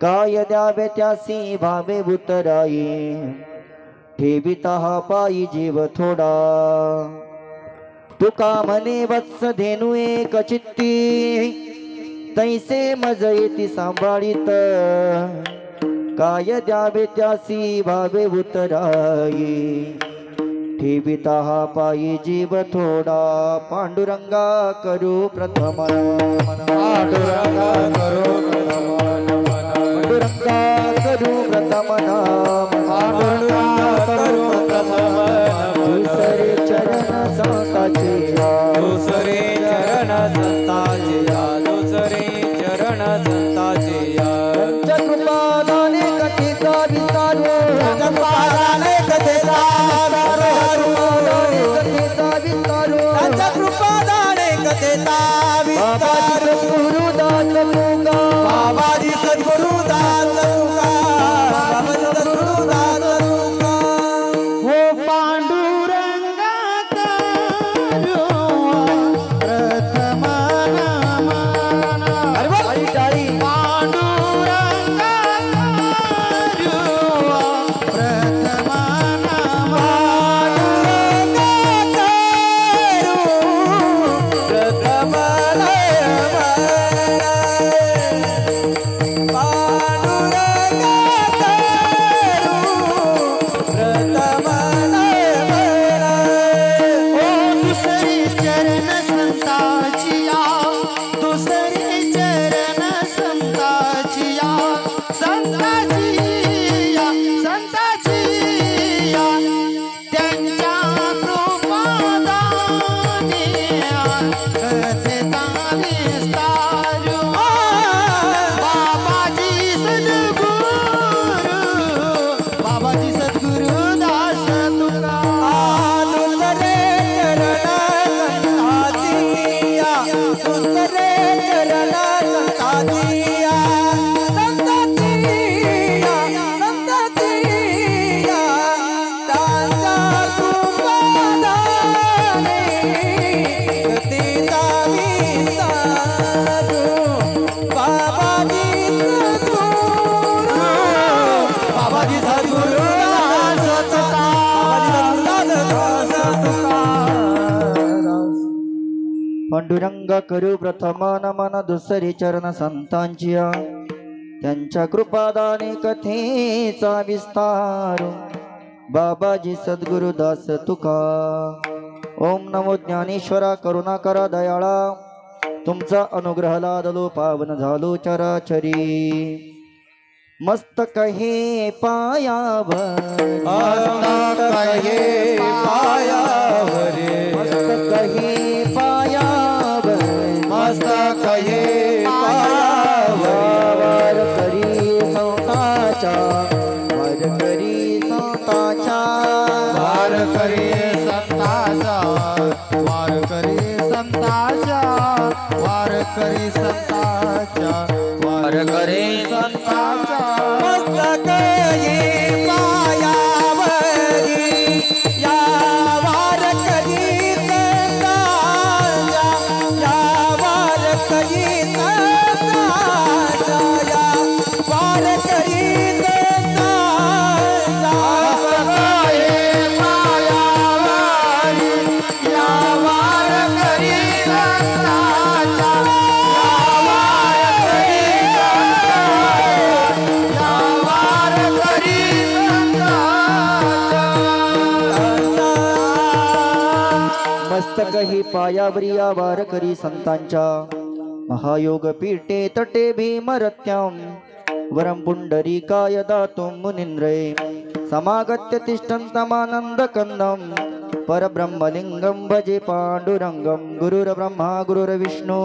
काय द्यावे त्यासी भावे उतराई ठेविता हा पायी जीव थोडा तुका म्हणे वत्स धेनु एक चित्ती तैसे मज येती सांभाळीत काय द्यावे त्यासी भावे उतराई ठेविता हा पायी जीव थोडा पांडुरंगा करू प्रथम पांडुरंगा करू प्रथम पांडुरंगा करू प्रथम पांडुरंगा करू प्रथम दुसरे चरण संताचे दुसरे चरण संताचे दुसरे चरण संताचे पंचकृपादाने कथेचा विस्तार पंचकृपादाने कथेचा कृपादाने कथेचा विस्तार बाबाजी सद्गुरुदास तुका बाबाजी सद्गुरुदास तुका हो पांडुरंगा करू प्रथम नमन अरे टाळी पांडुरंगा करू प्रथम नमन प्रथम दुसरे चरण संताचिया दुसरे चरण संताचिया संताचिया संताचिया त्यांच्या कृपादाने कथेचा विस्तार बाबाजी सद्गुरु बाबाजी सद्गुरुदास तुका दुसरे चरण संताचिया दुसरे चरण संताचिया संताचिया संताचिया त्यांच्या कृपादाने कथेचा विस्तार बाबाजी सद्गुरुदास तुका पांडुरंग करू प्रथम नमन दुसरे चरण संतांची त्यांच्या कृपादाने कथेचा विस्तार बाबाजी सद्गुरुदास तुका ओम नमो ज्ञानेश्वरा करुणा करा दयाळा तुमचा अनुग्रह लादलो पावन झालो चराचरी मस्तक हे पायावर मस्तक हे पायावरे मस्तक हे पायावर मस्तक हे पायावरे वार करी संताचा वार करी संताचा वार करी संताचा वार करी संताचा वार करी संताचा वार करी संताचा मस्तक हे पायावरी या वार करी संताचा या वार करी संताचा या वार करी संताचा मस्तक हे पायावरी या वार करी संताचा मस्तक ही पायावरी वार करी संतांच्या महायोग पीठे तटे भीमरत्यां वरं पुंडरीकाय दातुं मुनीन्द्रे समागत्य तिष्ठन्तमानन्दकन्दं परब्रह्मलिङ्गं भजे पाण्डुरङ्गं गुरुर्ब्रह्मा गुरुर्विष्णु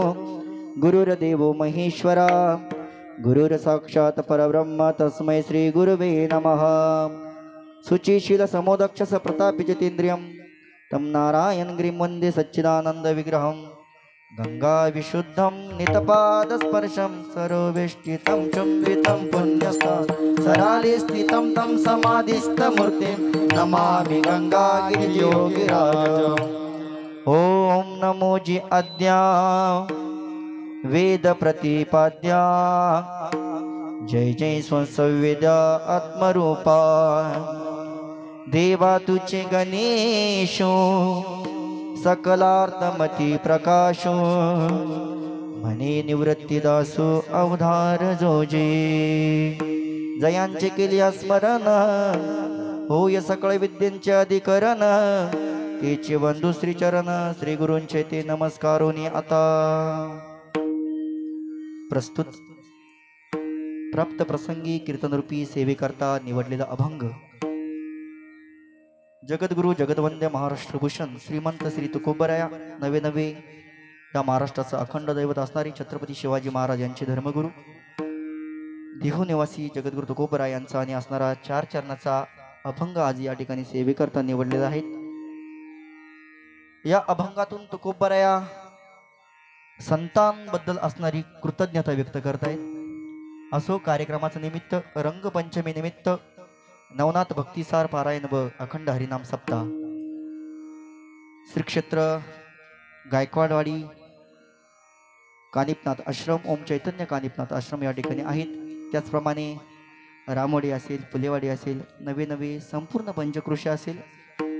गुरुर्देवो महेश्वरा गुरुर्साक्षात् परब्रह्म तस्मै श्री गुरुवे नमः शुचिशील समोदक्ष प्रतापि जितेन्द्रियं तं नारायण गिरिं वन्दे सच्चिदानंद विग्रहं गंगा विशुद्धं नितपादस्पर्शं सरोवेष्टितं चुम्बितं पुण्यस्थं सराले स्थितं तं समाधिस्थमूर्तिं नमामि गंगागिरियोगिराजम् ॐ नमो जी अद्या वेद प्रतिपाद्या जय जय स्वसंवेद्या आत्मरूपा देवा तुझे गणेशो सकलार्थमती प्रकाशो म्हणे निवृत्तीदासो अवधार जोजे जयांचे केले स्मरण होय सकळ विद्यांचे अधिकरण तेचे बंधू श्री चरण श्री गुरूंचे ते नमस्कारोनी आता प्रस्तुत प्राप्त प्रसंगी कीर्तनरूपी सेवेकरता निवडलेला अभंग जगद्गुरु जगदवंद्य महाराष्ट्रभूषण श्रीमंत श्री तुकोबराया नवे नवे या महाराष्ट्राचा अखंड दैवत असणारे छत्रपती शिवाजी महाराज यांचे धर्मगुरु देहू निवासी जगद्गुरु तुकोबराय यांचा आणि असणारा 4 चरणाचा अभंग आज या ठिकाणी सेवेकरता निवडलेला आहे। या अभंगातून तुकोबराया संतांबद्दल असणारी कृतज्ञता व्यक्त करतायत। असो कार्यक्रमाचं निमित्त रंगपंचमी निमित्त नवनाथ भक्तिसार पारायण व अखंड हरिनाम सप्ताह श्री क्षेत्र गायकवाडवाडी कानिपनाथ आश्रम ओम चैतन्य कानिपनाथ आश्रम या ठिकाणी आहेत। त्याचप्रमाणे रामवाडी असेल फुलेवाडी असेल नवे नवे संपूर्ण पंचकृषी असेल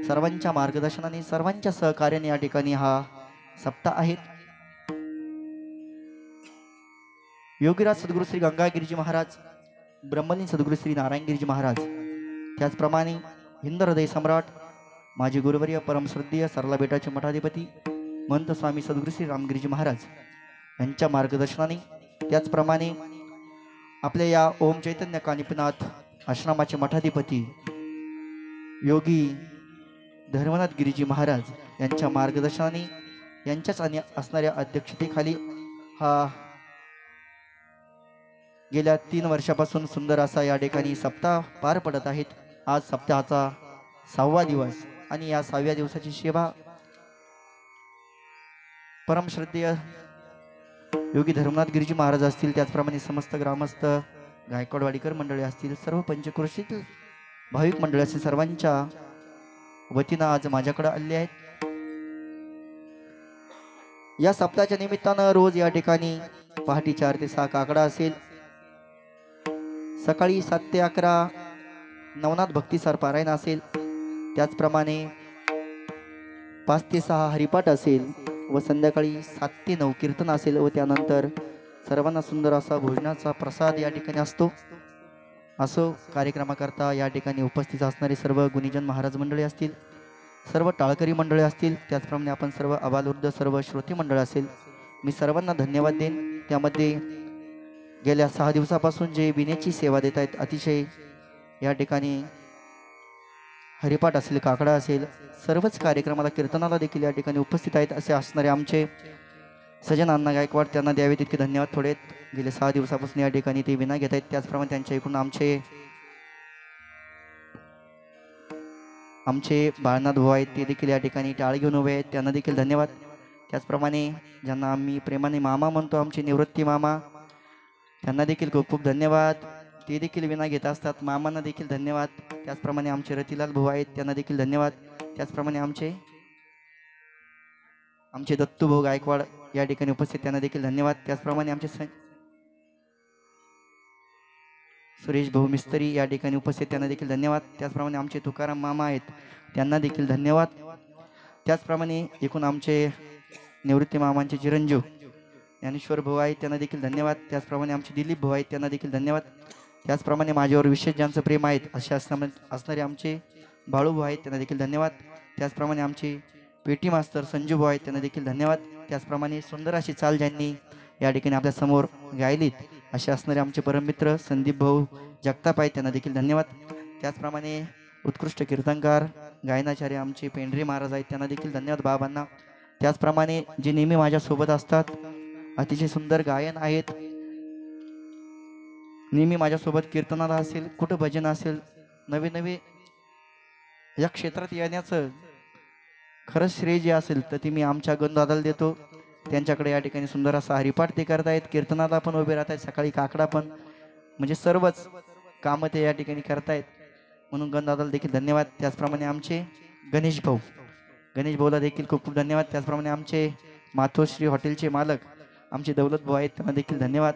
सर्वांच्या मार्गदर्शनाने सर्वांच्या सहकार्याने या ठिकाणी हा सप्ताह आहेत। योगीराज सद्गुरू श्री गंगागिरीजी महाराज ब्रह्मलीन सद्गुरू श्री नारायणगिरीजी महाराज त्याचप्रमाणे हिंद हृदय सम्राट माजी गुरुवर्य परमश्रद्धेय सरला बेटाचे मठाधिपती महंत स्वामी सद्गुरू श्री रामगिरीजी महाराज यांच्या मार्गदर्शनाने त्याचप्रमाणे आपल्या या ओम चैतन्य कानिपनाथ आश्रमाचे मठाधिपती योगी धर्मनाथ गिरीजी महाराज यांच्या मार्गदर्शनाने यांच्याच आणि असणाऱ्या अध्यक्षतेखाली हा गेल्या 3 वर्षापासून सुंदर असा या ठिकाणी सप्ताह पार पडत आहेत। आज सप्ताहाचा 6वा दिवस आणि या 6व्या दिवसाची सेवा परमश्रद्धेय योगी धर्मनाथ गिरीजी महाराज असतील त्याचप्रमाणे समस्त ग्रामस्थ गायकवाडवाडीकर मंडळी असतील सर्व पंचक्रोशीतील भाविक मंडळी असतील सर्वांच्या वतीनं आज माझ्याकडे आले आहेत। या सप्ताहाच्या निमित्तानं रोज या ठिकाणी पहाटे 4 ते 6 काकडा असेल, सकाळी 7 ते 11 नवनाथ भक्तिसार पारायण असेल, त्याचप्रमाणे 5 ते 6 हरिपाठ असेल व संध्याकाळी 7 ते 9 कीर्तन असेल व त्यानंतर सर्वांना सुंदर असा भोजनाचा प्रसाद या ठिकाणी असतो। असो कार्यक्रमाकरता या ठिकाणी उपस्थित असणारे सर्व गुणीजन महाराज मंडळी असतील, सर्व टाळकरी मंडळी असतील, त्याचप्रमाणे आपण सर्व अबालवृद्ध सर्व श्रोते मंडळ असेल, मी सर्वांना धन्यवाद देईन। त्यामध्ये गेल्या 6 दिवसापासून जे विनेची सेवा देत आहेत अतिशय या ठिकाणी हरिपाठ असेल काकडा असेल सर्वच कार्यक्रमाला कीर्तनाला देखील या ठिकाणी उपस्थित आहेत असे असणारे आमचे सजन अण्णा गायकवाड त्यांना द्यावे तितके धन्यवाद। थोडे गेले 6 दिवसापासून या ठिकाणी ते विना घेत आहेत। त्याचप्रमाणे त्यांच्या इकडून आमचे बाळनाथ भाऊ आहेत ते देखील या ठिकाणी टाळ घेऊन उभे आहेत त्यांना देखील धन्यवाद। त्याचप्रमाणे ज्यांना आम्ही प्रेमाने मामा म्हणतो आमचे निवृत्ती मामा त्यांना देखील खूप खूप धन्यवाद, ते देखील विना घेत असतात, मामांना देखील धन्यवाद। त्याचप्रमाणे आमचे रतिलाल भाऊ आहेत त्यांना देखील धन्यवाद। त्याचप्रमाणे आमचे दत्तू भाऊ गायकवाड या ठिकाणी उपस्थित त्यांना देखील धन्यवाद। त्याचप्रमाणे आमचे सुरेश भाऊ मिस्त्री या ठिकाणी उपस्थित त्यांना देखील धन्यवाद। त्याचप्रमाणे आमचे तुकाराम मामा आहेत त्यांना देखील धन्यवाद। त्याचप्रमाणे एकूण आमचे निवृत्ती मामांचे चिरंजीव ज्ञानेश्वर भाऊ आहेत त्यांना देखील धन्यवाद। त्याचप्रमाणे आमचे दिलीप भाऊ आहेत त्यांना देखील धन्यवाद। त्याचप्रमाणे माझ्यावर विशेष ज्यांचं प्रेम आहेत असे असणारे आमचे बाळू भाऊ आहेत त्यांना देखील धन्यवाद। त्याचप्रमाणे आमचे पेटी मास्तर संजू भाऊ आहेत त्यांना देखील धन्यवाद। त्याचप्रमाणे सुंदर अशी चाल ज्यांनी या ठिकाणी आपल्या समोर गायलीत असे असणारे आमचे परममित्र संदीप भाऊ जगताप आहेत त्यांना देखील धन्यवाद। त्याचप्रमाणे उत्कृष्ट कीर्तनकार गायनाचार्य आमचे पेंढरे महाराज आहेत त्यांना देखील धन्यवाद बाबांना। त्याचप्रमाणे जे नेहमी माझ्यासोबत असतात अतिशय सुंदर गायन आहेत, नेहमी माझ्यासोबत कीर्तनाला असेल कुठं भजन असेल नवे नवे या क्षेत्रात येण्याचं खरंच श्रेय जे असेल तर ते मी आमच्या गणदादाला देतो। त्यांच्याकडे या ठिकाणी सुंदर असा हरिपाठ ते करतायत, कीर्तनाला पण उभे राहत आहेत, सकाळी काकडा पण म्हणजे सर्वच कामं ते या ठिकाणी करतायत म्हणून गणदादाला देखील धन्यवाद। त्याचप्रमाणे आमचे गणेश भाऊला देखील खूप खूप धन्यवाद। त्याचप्रमाणे आमचे मातोश्री हॉटेलचे मालक आमचे दौलत भाऊ आहेत त्यांना देखील धन्यवाद।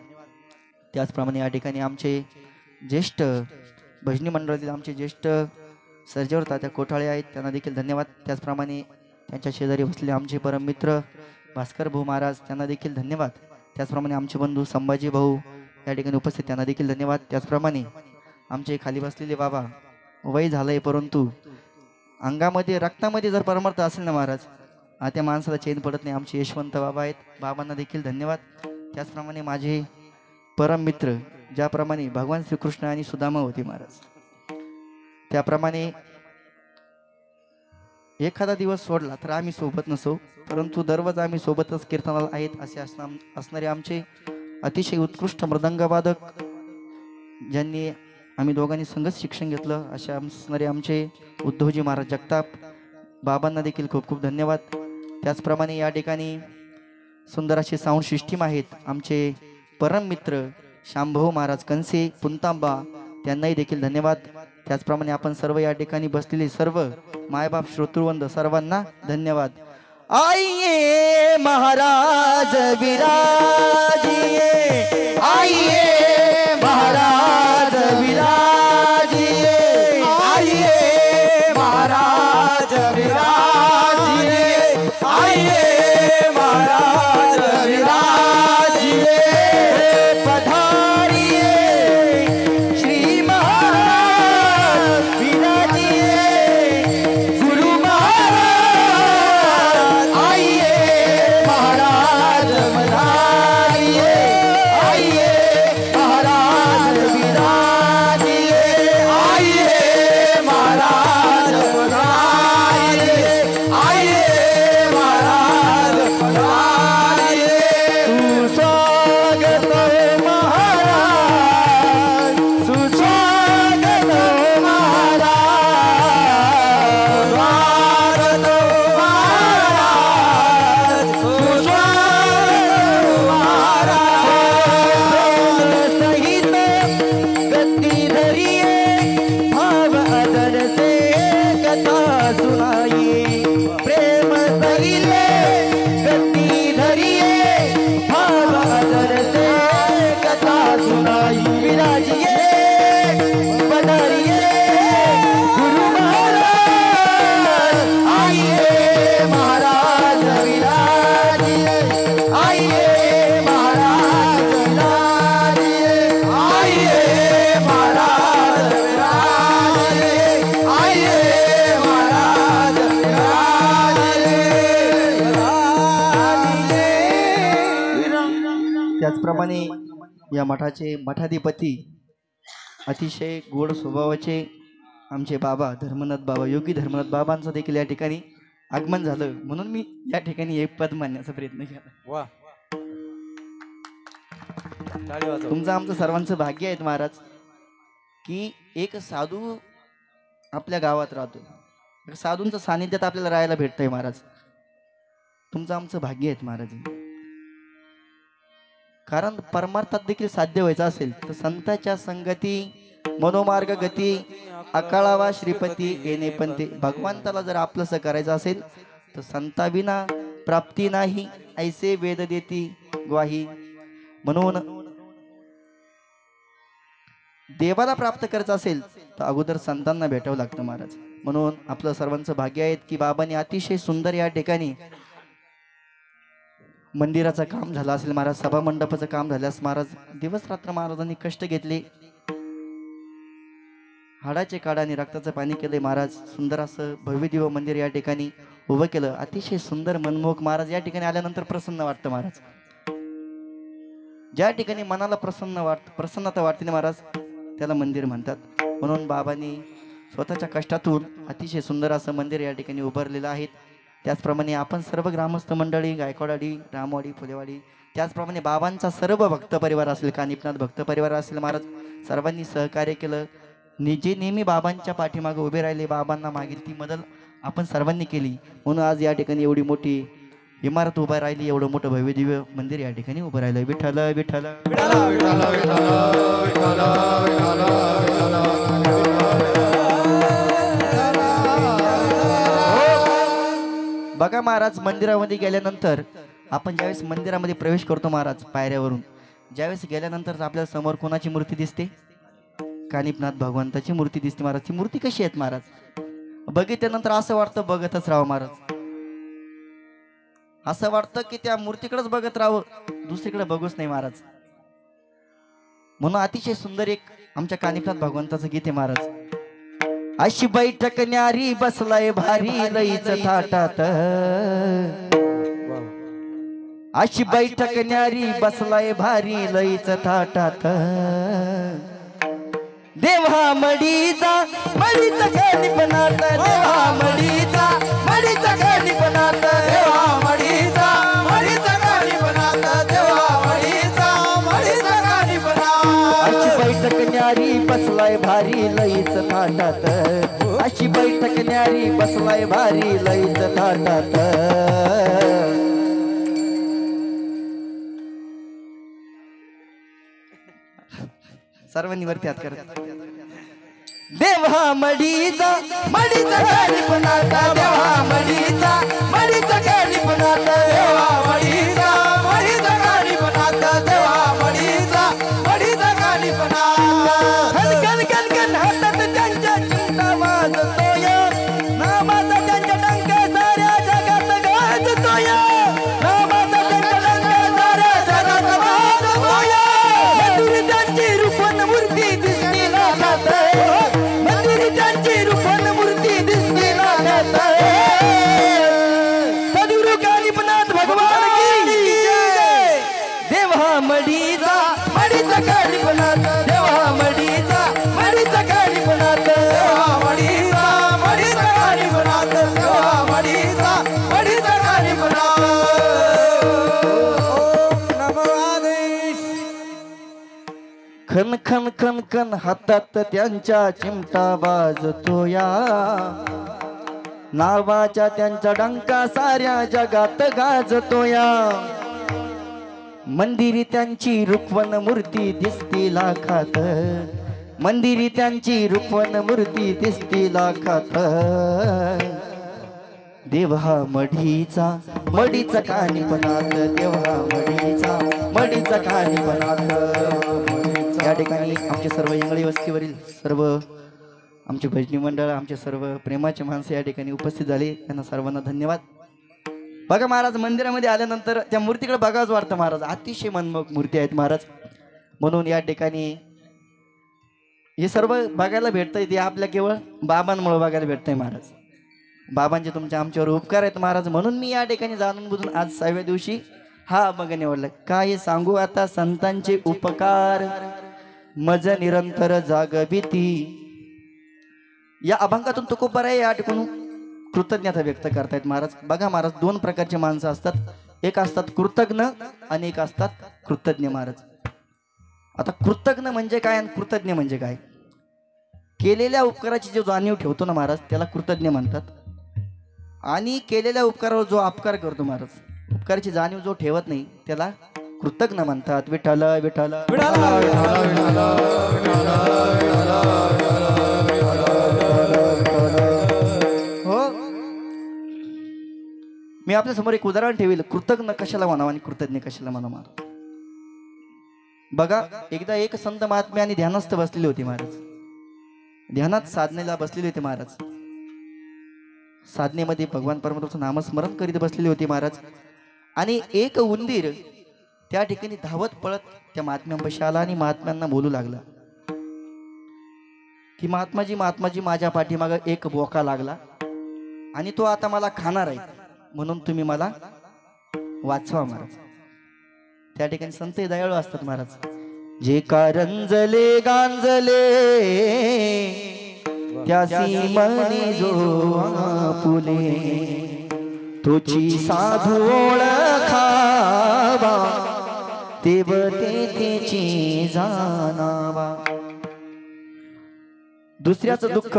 त्याचप्रमाणे या ठिकाणी आमचे ज्येष्ठ भजनी मंडळातील आमचे ज्येष्ठ सर्जेवर तात्या कोठाळे आहेत, त्यांना देखील धन्यवाद. त्याचप्रमाणे त्यांच्या शेजारी बसलेले आमचे परममित्र भास्कर भाऊ महाराज, त्यांना देखील धन्यवाद. त्याचप्रमाणे आमचे बंधू संभाजी भाऊ या ठिकाणी उपस्थित, त्यांना देखील धन्यवाद. त्याचप्रमाणे आमचे खाली बसलेले बाबा, वय झालंय परंतु अंगामध्ये रक्तामध्ये जर परमार्थ असेल ना महाराज, त्या माणसाला चैन पडत नाही, आमचे यशवंत बाबा आहेत, बाबांना देखील धन्यवाद. त्याचप्रमाणे माझे परम मित्र, ज्याप्रमाणे भगवान श्रीकृष्ण आणि सुदामा होते महाराज, त्याप्रमाणे एखादा दिवस सोडला तर आम्ही सोबत नसो, परंतु दररोज आम्ही सोबतच कीर्तनाला आहेत असे असणारे आमचे अतिशय उत्कृष्ट मृदंगवादक, ज्यांनी आम्ही दोघांनी संगत शिक्षण घेतलं, असे असणारे आमचे उद्धवजी महाराज जगताप, बाबांना देखील खूप खूप धन्यवाद. त्याचप्रमाणे या ठिकाणी सुंदर असे साऊंड सिस्टीम आहेत आमचे परम मित्र शांभव महाराज कंसे पुंतांबा, त्यांनाही देखील धन्यवाद. त्याचप्रमाणे आपण सर्व या ठिकाणी बसलेले सर्व मायबाप श्रोतृवंद सर्वांना धन्यवाद. आइए महाराज विराजिए, आइए महाराज विराजिए, आइए महाराज विराजिए, आइए महाराज विराजिए, पधारिए श्री महाराज विराजिए, गुरु महाराज आइए महाराज पधारिए, आइए महाराज विराजिए, आइए महाराज पधारिए, आइए महाराज पधारिए, सुस्वागत महाराज, सुस्वागत महाराज, स्वागत महाराज, सुस्वागत महाराज, सहित गति धरिए, भाव अदर से कथा सुनाइए, प्रेम सहिले गति धरिए, भाव अदर से कथा सुनाई, विराजिए पधारिए गुरु महाराज, आइए महाराज विराजिए, आइए महाराज विराजिए, आइए महाराज विराजिए, आइए महाराज विराजिए. त्याचप्रमाणे या मठाचे मठाधिपती अतिशय गोड स्वभावाचे आमचे बाबा धर्मनाथ बाबा, योगी धर्मनाथ बाबांचं देखील या ठिकाणी आगमन झालं, म्हणून मी या ठिकाणी एक पद मानण्याचा प्रयत्न केला. वा, टाळी वाजव. तुमचं आमचं सर्वांचं भाग्य आहे महाराज की एक साधू आपल्या गावात राहतो, एक साधूंचं सानिध्यात आपल्याला राहायला भेटतंय महाराज. तुमचं आमचं भाग्य आहे महाराज. कारण परमार्थात देखील साध्य व्हायचं असेल तर संतांच्या संगती मनोमार्ग गती अकाळावा श्रीपती येणे पंथी. भगवंताला जर आपलंसं करायचं असेल तर संताविना प्राप्ती नाही, ऐसे वेद देती ग्वाही. म्हणून देवाला प्राप्त करायचं असेल तर अगोदर संतांना भेटावं लागतं महाराज. म्हणून आपलं सर्वांचं भाग्य आहे की बाबांनी अतिशय सुंदर या ठिकाणी मंदिराचं काम झालं असेल महाराज, सभा मंडपाचं काम झाल्यास महाराज दिवस रात्र महाराजांनी कष्ट घेतले, हाडाचे काढा आणि रक्ताचं पाणी केले महाराज. सुंदर असं भव्य दिव्य मंदिर या ठिकाणी उभं केलं, अतिशय सुंदर मनमोहक महाराज. या ठिकाणी आल्यानंतर प्रसन्न वाटतं महाराज. ज्या ठिकाणी मनाला प्रसन्नता वाटते ना महाराज, त्याला मंदिर म्हणतात. म्हणून बाबांनी स्वतःच्या कष्टातून अतिशय सुंदर असं मंदिर या ठिकाणी उभारलेलं आहे. त्याचप्रमाणे आपण सर्व ग्रामस्थ मंडळी, गायकवाडवाडी, रामवाडी, फुलेवाडी, त्याचप्रमाणे बाबांचा सर्व भक्त परिवार असेल, कानिपनाथ भक्त परिवार असेल महाराज, सर्वांनी सहकार्य केलं. जे नेहमी बाबांच्या पाठीमागे उभे राहिले, बाबांना मागील ती मदत आपण सर्वांनी केली. म्हणून आज या ठिकाणी एवढी मोठी इमारत उभा राहिली, एवढं मोठं भव्य दिव्य मंदिर या ठिकाणी उभं राहिलं. विठ्ठल विठ्ठल बघा महाराज, मंदिरामध्ये गेल्यानंतर आपण ज्यावेळेस मंदिरामध्ये प्रवेश करतो महाराज पायऱ्यावरून, ज्यावेळेस गेल्यानंतर आपल्याला समोर कोणाची मूर्ती दिसते? कानिपनाथ भगवंताची मूर्ती दिसते महाराज. ती मूर्ती कशी आहेत महाराज? बघितल्यानंतर असं वाटतं बघतच राहावं महाराज. असं वाटतं की त्या मूर्तीकडेच बघत राहावं, दुसरीकडे बघूच नाही महाराज. म्हणून अतिशय सुंदर एक आमच्या कानिपनाथ भगवंताचं गीत आहे महाराज. अशी बैठक न्यारी बसलाय भारी लईच थाटात. अशी बैठक न्यारी बसलाय भारी लईच थाटात. देवा मडीचा मडीचा कानिपनाथ. देवा मडीचा मडीचा कानिपनाथ. देवा मडीचा मडीचा कानिपनाथ. देवा मडीचा मडीचा कानिपनाथ. अशी बैठक न्यारी बसलाय भारी लईच थाटात. अशी बैठक न्यारी बसलाय भारी लईच थाटात. सर्वांनी वरती हात करत. देवा मडीचा मडीचा कानिपनाथ. देवा मडीचा मडीचा कानिपनाथ. देवा मडीचा मडीचा कानिपनाथ. देवा मडीचा मडीचा कानिपनाथ. खन खन खन खन हातात त्यांच्या चिमटा वाजतोय. नामाचा त्यांच्या डंका साऱ्या जगात गाजतोय. नामाचा त्यांच्या डंका साऱ्या जगात गाजतोय. मंदिरी त्यांची रूपन मूर्ती दिसती लाखात. मंदिरी त्यांची रूपन मूर्ती दिसती लाखात. सद्गुरु कानिपनाथ भगवान की जय. देवा मडीचा मडीचा कानिपनाथ. देवा मडीचा मडीचा कानिपनाथ. देवा मडीचा मडीचा कानिपनाथ. देवा मडीचा मडीचा कानिपनाथ. ओम नमो आदेश. खन खन खन खन हातात त्यांच्या चिमटा वाजतोया. नावाच्या त्यांच्या डंका साऱ्या जगात गाजतोया. मंदिरी त्यांची रुक्वण मूर्ती दिसती लाखात. मंदिरी त्यांची रुक्वण मूर्ती दिसती लाखात. देवा मडीचा मडीचा कानिपनाथ. देवा मडीचा मडीचा कानिपनाथ. या ठिकाणी आमचे सर्व इंगळी वस्तीवरील सर्व आमचे भजनी मंडळ, आमचे सर्व प्रेमाचे माणसं या ठिकाणी उपस्थित झाले. त्यांना सर्वांना धन्यवाद. बघा महाराज, मंदिरामध्ये आल्यानंतर त्या मूर्तीकडे बघावंच वाटतं महाराज. अतिशय मनमोहक मूर्ती आहेत महाराज. म्हणून या ठिकाणी हे सर्व बघायला भेटतंय ते आपल्या केवळ बाबांमुळे बघायला भेटतंय महाराज. बाबांचे तुमच्या आमच्यावर उपकार आहेत महाराज. म्हणून मी या ठिकाणी जाणून बुजून आज 6व्या दिवशी हा अभंग निवडला. काय सांगू आता संतांचे उपकार, मज निरंतर जागभीती. या अभंगातून तुकोबाराय या ठिकाणी कृतज्ञता व्यक्त करतायत महाराज. बघा महाराज, दोन प्रकारचे माणसं असतात. एक असतात कृतज्ञ आणि एक असतात कृतज्ञ महाराज. आता कृतज्ञ म्हणजे काय आणि कृतज्ञ म्हणजे काय? केलेल्या उपकाराची जो जाणीव ठेवतो ना महाराज, त्याला कृतज्ञ म्हणतात. आणि केलेल्या उपकारावर जो अपकार करतो महाराज, उपकाराची जाणीव जो ठेवत नाही, त्याला कृतज्ञ म्हणतात. विठ्ठल विठ्ठल हो. मी आपल्या समोर एक उदाहरण ठेवेल. कृतज्ञ कशाला म्हणावं आणि कृतज्ञ कशाला म्हणावं. बघा, एकदा एक संत महात्मे आणि ध्यानस्थ बसलेले होते महाराज. ध्यानात साधनेला बसलेले होते महाराज. साधनेमध्ये भगवान परमात्म्याचं नामस्मरण करीत बसलेले होते महाराज. आणि एक उंदीर त्या ठिकाणी धावत पळत त्या महात्म्यांपाशी आला आणि महात्म्यांना बोलू लागला की महात्माजी महात्माजी, माझ्या पाठीमाग एक बोका लागला आणि तो आता मला खाणार आहे, म्हणून तुम्ही मला वाचवा महाराज. त्या ठिकाणी संत दयाळू असतात महाराज. जे कारंजले गांजले त्यासी मनी जो आपुले, तुझी साधू ओळखावा तेव तेची जाणावा. दुसऱ्याचं दुःख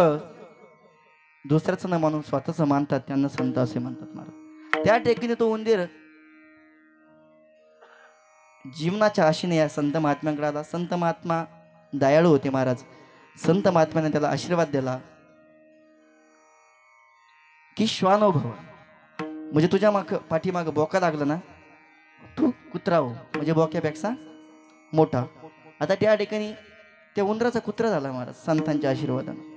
दुसऱ्याचं न मानून स्वतःचं मानतात, त्यांना संत असे म्हणतात महाराज. त्या ठिकाणी तो उंदीर जीवनाच्या आशेने या संत महात्म्यांकडे आला. संत महात्मा दयाळू होते महाराज. संत महात्म्याने त्याला आशीर्वाद दिला की श्वानोभव, म्हणजे तुझ्या पाठीमाग बोका लागला ना, तू कुत्रा हो, म्हणजे बोक्यापेक्षा मोठा. आता त्या ठिकाणी त्या उंदराचा कुत्रा झाला महाराज संतांच्या आशीर्वादाने.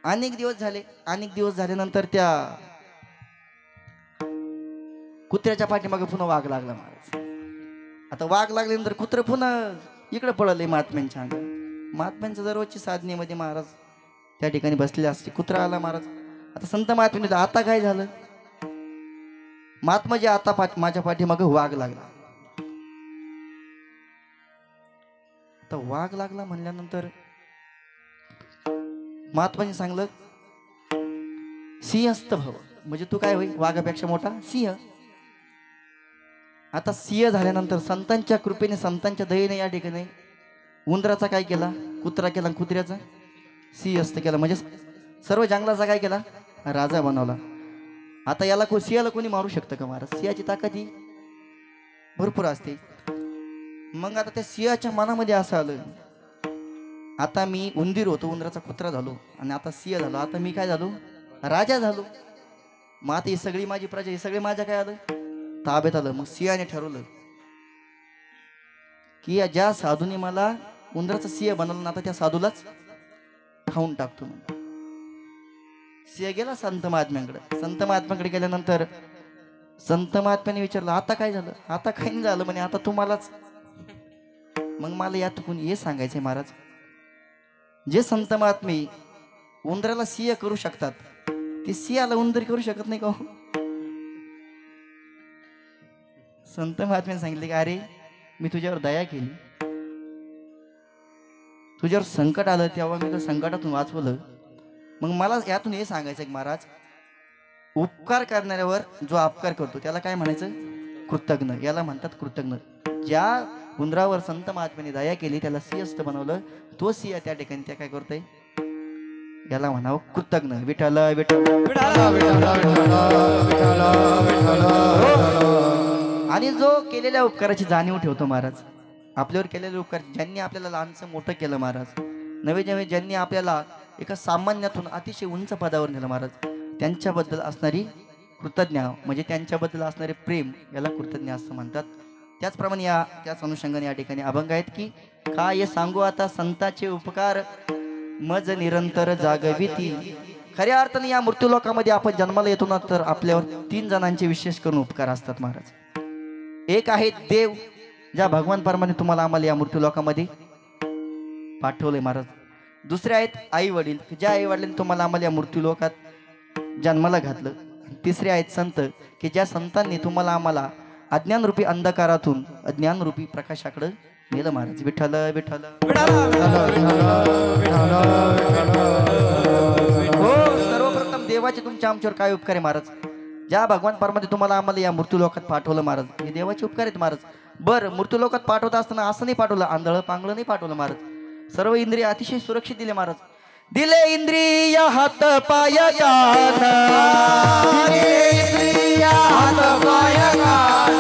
अनेक दिवस झाल्यानंतर त्या कुत्र्याच्या पाठीमागे पुन्हा वाघ लागला महाराज. आता वाघ लागल्यानंतर कुत्र पुन्हा इकडे पळले महात्म्यांच्या अंगात. महात्म्यांच्या दररोजची साधनेमध्ये महाराज त्या ठिकाणी बसलेले असते. कुत्रा आला महाराज. आता संत महात्म्याने आता काय झालं. महात्माजी आता माझ्या पाठीमागे वाघ लागला. आता वाघ लागला म्हणल्यानंतर महात्माने सांगलं सिंहस्थ भव, म्हणजे तू काय होई वाघापेक्षा मोठा सिंह. आता सिंह झाल्यानंतर संतांच्या कृपेने संतांच्या दयेने या ठिकाणी उंदराचा काय केला कुत्रा केला, कुत्र्याचा सिंहस्थ केला, म्हणजे सर्व जंगलाचा काय केला राजा बनवला. आता याला सिंहाला कोणी मारू शकतं का महाराज. सिंहाची ताकद ही भरपूर असते. मग आता त्या सिंहाच्या मनामध्ये असं आलं आता मी उंदीर होतो, उंदराचा कुत्रा झालो आणि आता सिंह झालो. आता मी काय झालो राजा झालो. मग आता ही सगळी माझी प्रजा हे सगळे माझ्या काय आलं ताब्यात आलं. मग सिंहाने ठरवलं की ज्या साधूने मला उंदराचा सिंह बनवलं ना आता त्या साधूलाच खाऊन टाकतो. सिंह गेला संत महात्म्यांकडे. संत महात्म्याकडे गेल्यानंतर संत महात्म्याने विचारलं आता काय झालं. आता काही नाही झालं म्हणे, आता तुम्हालाच. मग मला यात कोणी हे सांगायचंय महाराज, जे संत महात्मे उंदराला सिंह करू शकतात ते सिंहाला उंदर करू शकत नाही का. संत महात्म्याने सांगितले की अरे मी तुझ्यावर दया केली, तुझ्यावर संकट आलं तेव्हा मी त्या संकटातून वाचवलं. मग मला यातून हे सांगायचं की महाराज उपकार करणाऱ्यावर जो अपकार करतो त्याला काय म्हणायचं कृतज्ञ. याला म्हणतात कृतज्ञ. ज्या उंदरावर संत महात्म्याने दया केली त्याला सिंहस्थ बनवलं, तो सिंह त्या ठिकाणी त्या काय करतोय याला म्हणावं कृतज्ञ. विठ्ठल विठ्ठल. आणि जो केलेल्या उपकाराची जाणीव ठेवतो महाराज, आपल्यावर केलेले उपकार ज्यांनी आपल्याला लहानचं मोठं केलं महाराज, नवे नवे ज्यांनी आपल्याला एका सामान्यातून अतिशय उंच पदावर नेलं महाराज, त्यांच्याबद्दल असणारी कृतज्ञ म्हणजे त्यांच्याबद्दल असणारे प्रेम याला कृतज्ञ असं म्हणतात. त्याचप्रमाणे त्याच अनुषंगाने या ठिकाणी अभंग आहेत की काय सांगू आता संतांचे उपकार मज निरंतर जागविती. खऱ्या अर्थाने या मृत्यूलोकामध्ये आपण जन्माला येतो ना तर आपल्यावर 3 जणांचे विशेष करून उपकार असतात महाराज. एक आहे देव, ज्या भगवान परमाने तुम्हाला आम्हाला या मृत्यूलोकामध्ये पाठवले महाराज. दुसरे आहेत आई वडील, ज्या आई वडिलांनी तुम्हाला आम्हाला या मृत्यूलोकात जन्माला घातलं. तिसरे आहेत संत की ज्या संतांनी तुम्हाला आम्हाला अज्ञानरूपी अंधकारातून अज्ञानरूपी प्रकाशाकडे नेलं महाराज. विठ्ठल विठ्ठल. हो सर्वप्रथम देवाचे तुमच्या आमच्यावर काय उपकार आहे महाराज. ज्या भगवान परमाने तुम्हाला आम्हाला या मृत्यूलोकात पाठवलं महाराज, हे देवाचे उपकार आहेत महाराज. बरं मृत्यूलोकात पाठवत असताना असं नाही पाठवलं आंधळ पांगळ नाही पाठवलं महाराज. सर्व इंद्रिय अतिशय सुरक्षित दिले महाराज. दिले इंद्रिय हात पाय कान, दिले इंद्रिय हात पाय कान,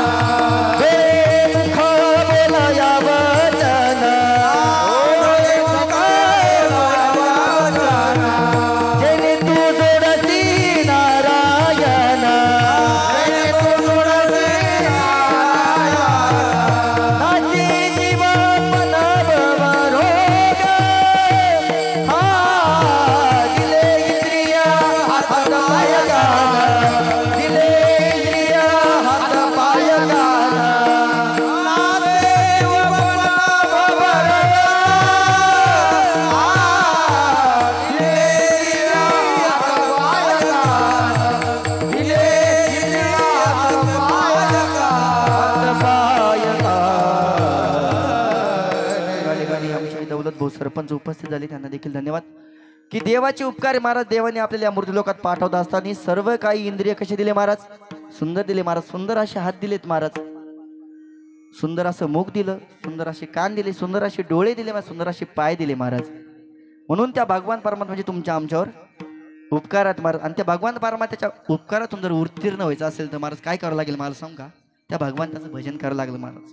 मुख बोलया वचन, जेणे तू जोडसी नारायण, नाची जीव मन भवरोग. दिले इंद्रिय हात पाय कान, दिले इंद्रिय हात पाय कान, नाचे व मन भवरोग. दिले इंद्रिय हात पाय कान, दिले इंद्रिय हात पाय कान. आमचे दौलत भाऊ सरपंच उपस्थित झाले, त्यांना देखील धन्यवाद. की देवाचे उपकार महाराज. देवाने आपल्याला या मृत्यूलोकात पाठवत असताना सर्व काही इंद्रिय कसे दिले महाराज, सुंदर दिले महाराज. सुंदर असे हात दिलेत महाराज, सुंदर असं मुख दिलं, सुंदर असे कान दिले, सुंदर असे डोळे दिले, सुंदर असे पाय दिले महाराज. म्हणून त्या भगवान परमात्मा म्हणजे तुमच्या आमच्यावर उपकारात महाराज. आणि त्या भगवान परमात्म्याच्या उपकारातून जर उत्तीर्ण व्हायचं असेल तर महाराज काय करावं लागेल मला सांग का. त्या भगवंताचं भजन करावं लागलं महाराज.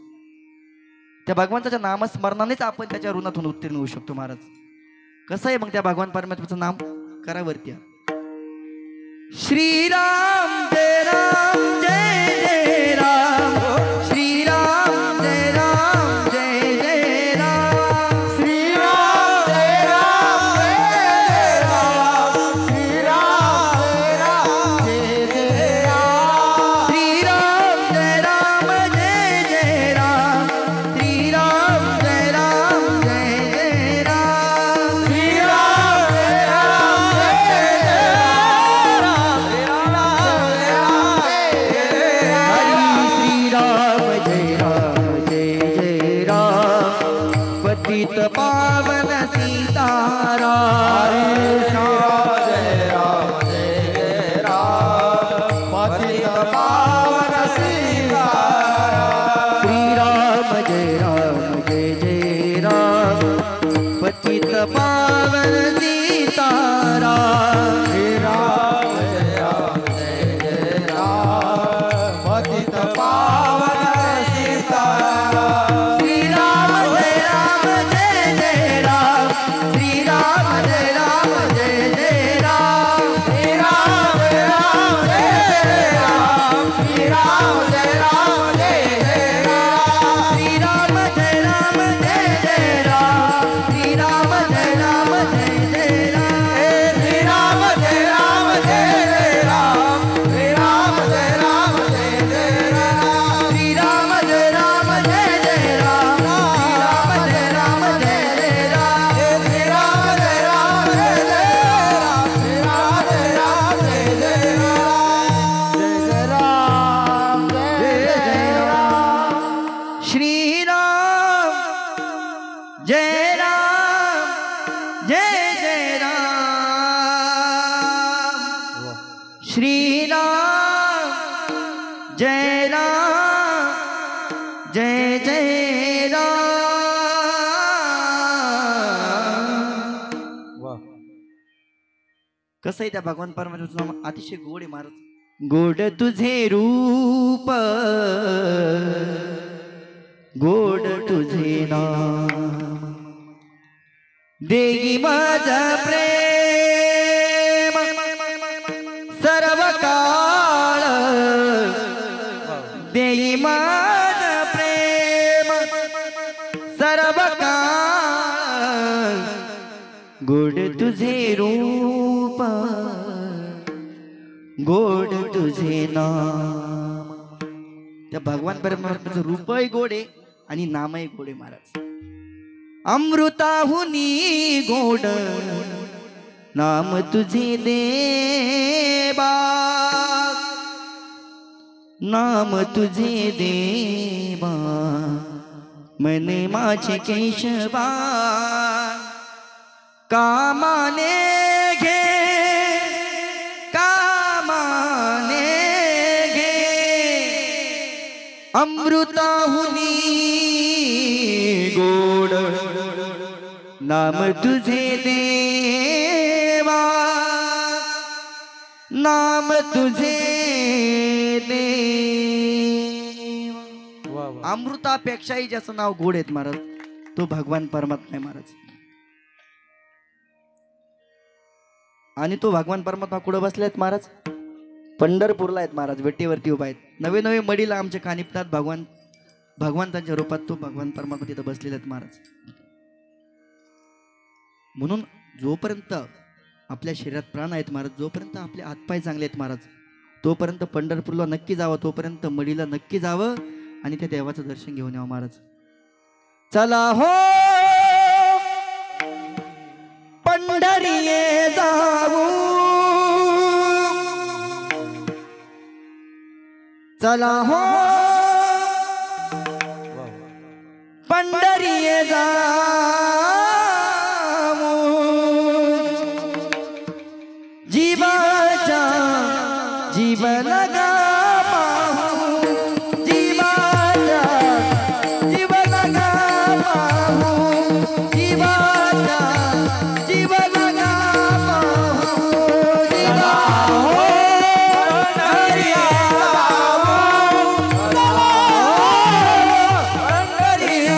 त्या भगवंताच्या नामस्मरणानेच आपण त्याच्या ऋणातून उत्तीर्ण होऊ शकतो महाराज. कसं आहे मग त्या भगवान परमात्म्याचं नाम करावरती श्रीराम जय राम जय जय राम, श्रीराम जय राम पावन सीताराम जय राम जय राम पतित पावन सीताराम श्री राम जय जय राम पतित पावन सीताराम श्री राम जय जय राम पतित पावन सीताराम श्री राम जय जय राम श्री राम जय जय राम श्री राम जय राम श्री राम जय जय राम श्री राम जय जय राम श्री राम जय जय राम श्री राम जय जय राम श्री राम जय जय राम श्री राम जय जय राम श्री राम जय जय राम श्री राम जय राम श्री राम जय जय राम जय राम जय जय राम श्री राम जय जय राम श्री राम जय जय राम कसं आहे त्या भगवान परमेश्वराचं नाम अतिशय गोड आहे महाराज गोड तुझे रूप गोड तुझे नाम देगी माझा प्रेम सर्व काळ देई माझा प्रेम सर्व काळ गोड तुझे रूप गोड तुझे नाम त्या भगवान परमेश्वराचं रूपही गोड आहे आणि नामही गोड आहे महाराज अमृताहुनी गोड नाम तुझे देवा नाम तुझे देवा मने माझे केशवा कामाने घे कामाने घे अमृताहुनी गोड नाम तुझे देवा नाम तुझे देवा अमृतापेक्षाही ज्याचं नाव गोड आहेत महाराज तो भगवान परमात्मा आहे महाराज आणि तो भगवान परमात्मा कुठं बसले आहेत महाराज पंढरपूरला आहेत महाराज वेटेवरती उभा आहेत नवे नवे मडीला आमच्या कानिपतात भगवंतांच्या रूपात तो भगवान परमात्मा तिथं बसलेले आहेत महाराज म्हणून जोपर्यंत आपल्या शरीरात प्राण आहेत महाराज जोपर्यंत आपले हातपाय चांगले आहेत महाराज तोपर्यंत पंढरपूरला नक्की जावं तोपर्यंत मडीला नक्की जावं आणि त्या देवाचं दर्शन घेऊन यावं महाराज चला हो पंढरीये जाऊ चला हो पंढरीये जाऊ जीवाचा जीव लगा पाहू जीवाचा जीव लगा पाहू जीवाचा जीव लगा पाहू जीवा हो पंढरीये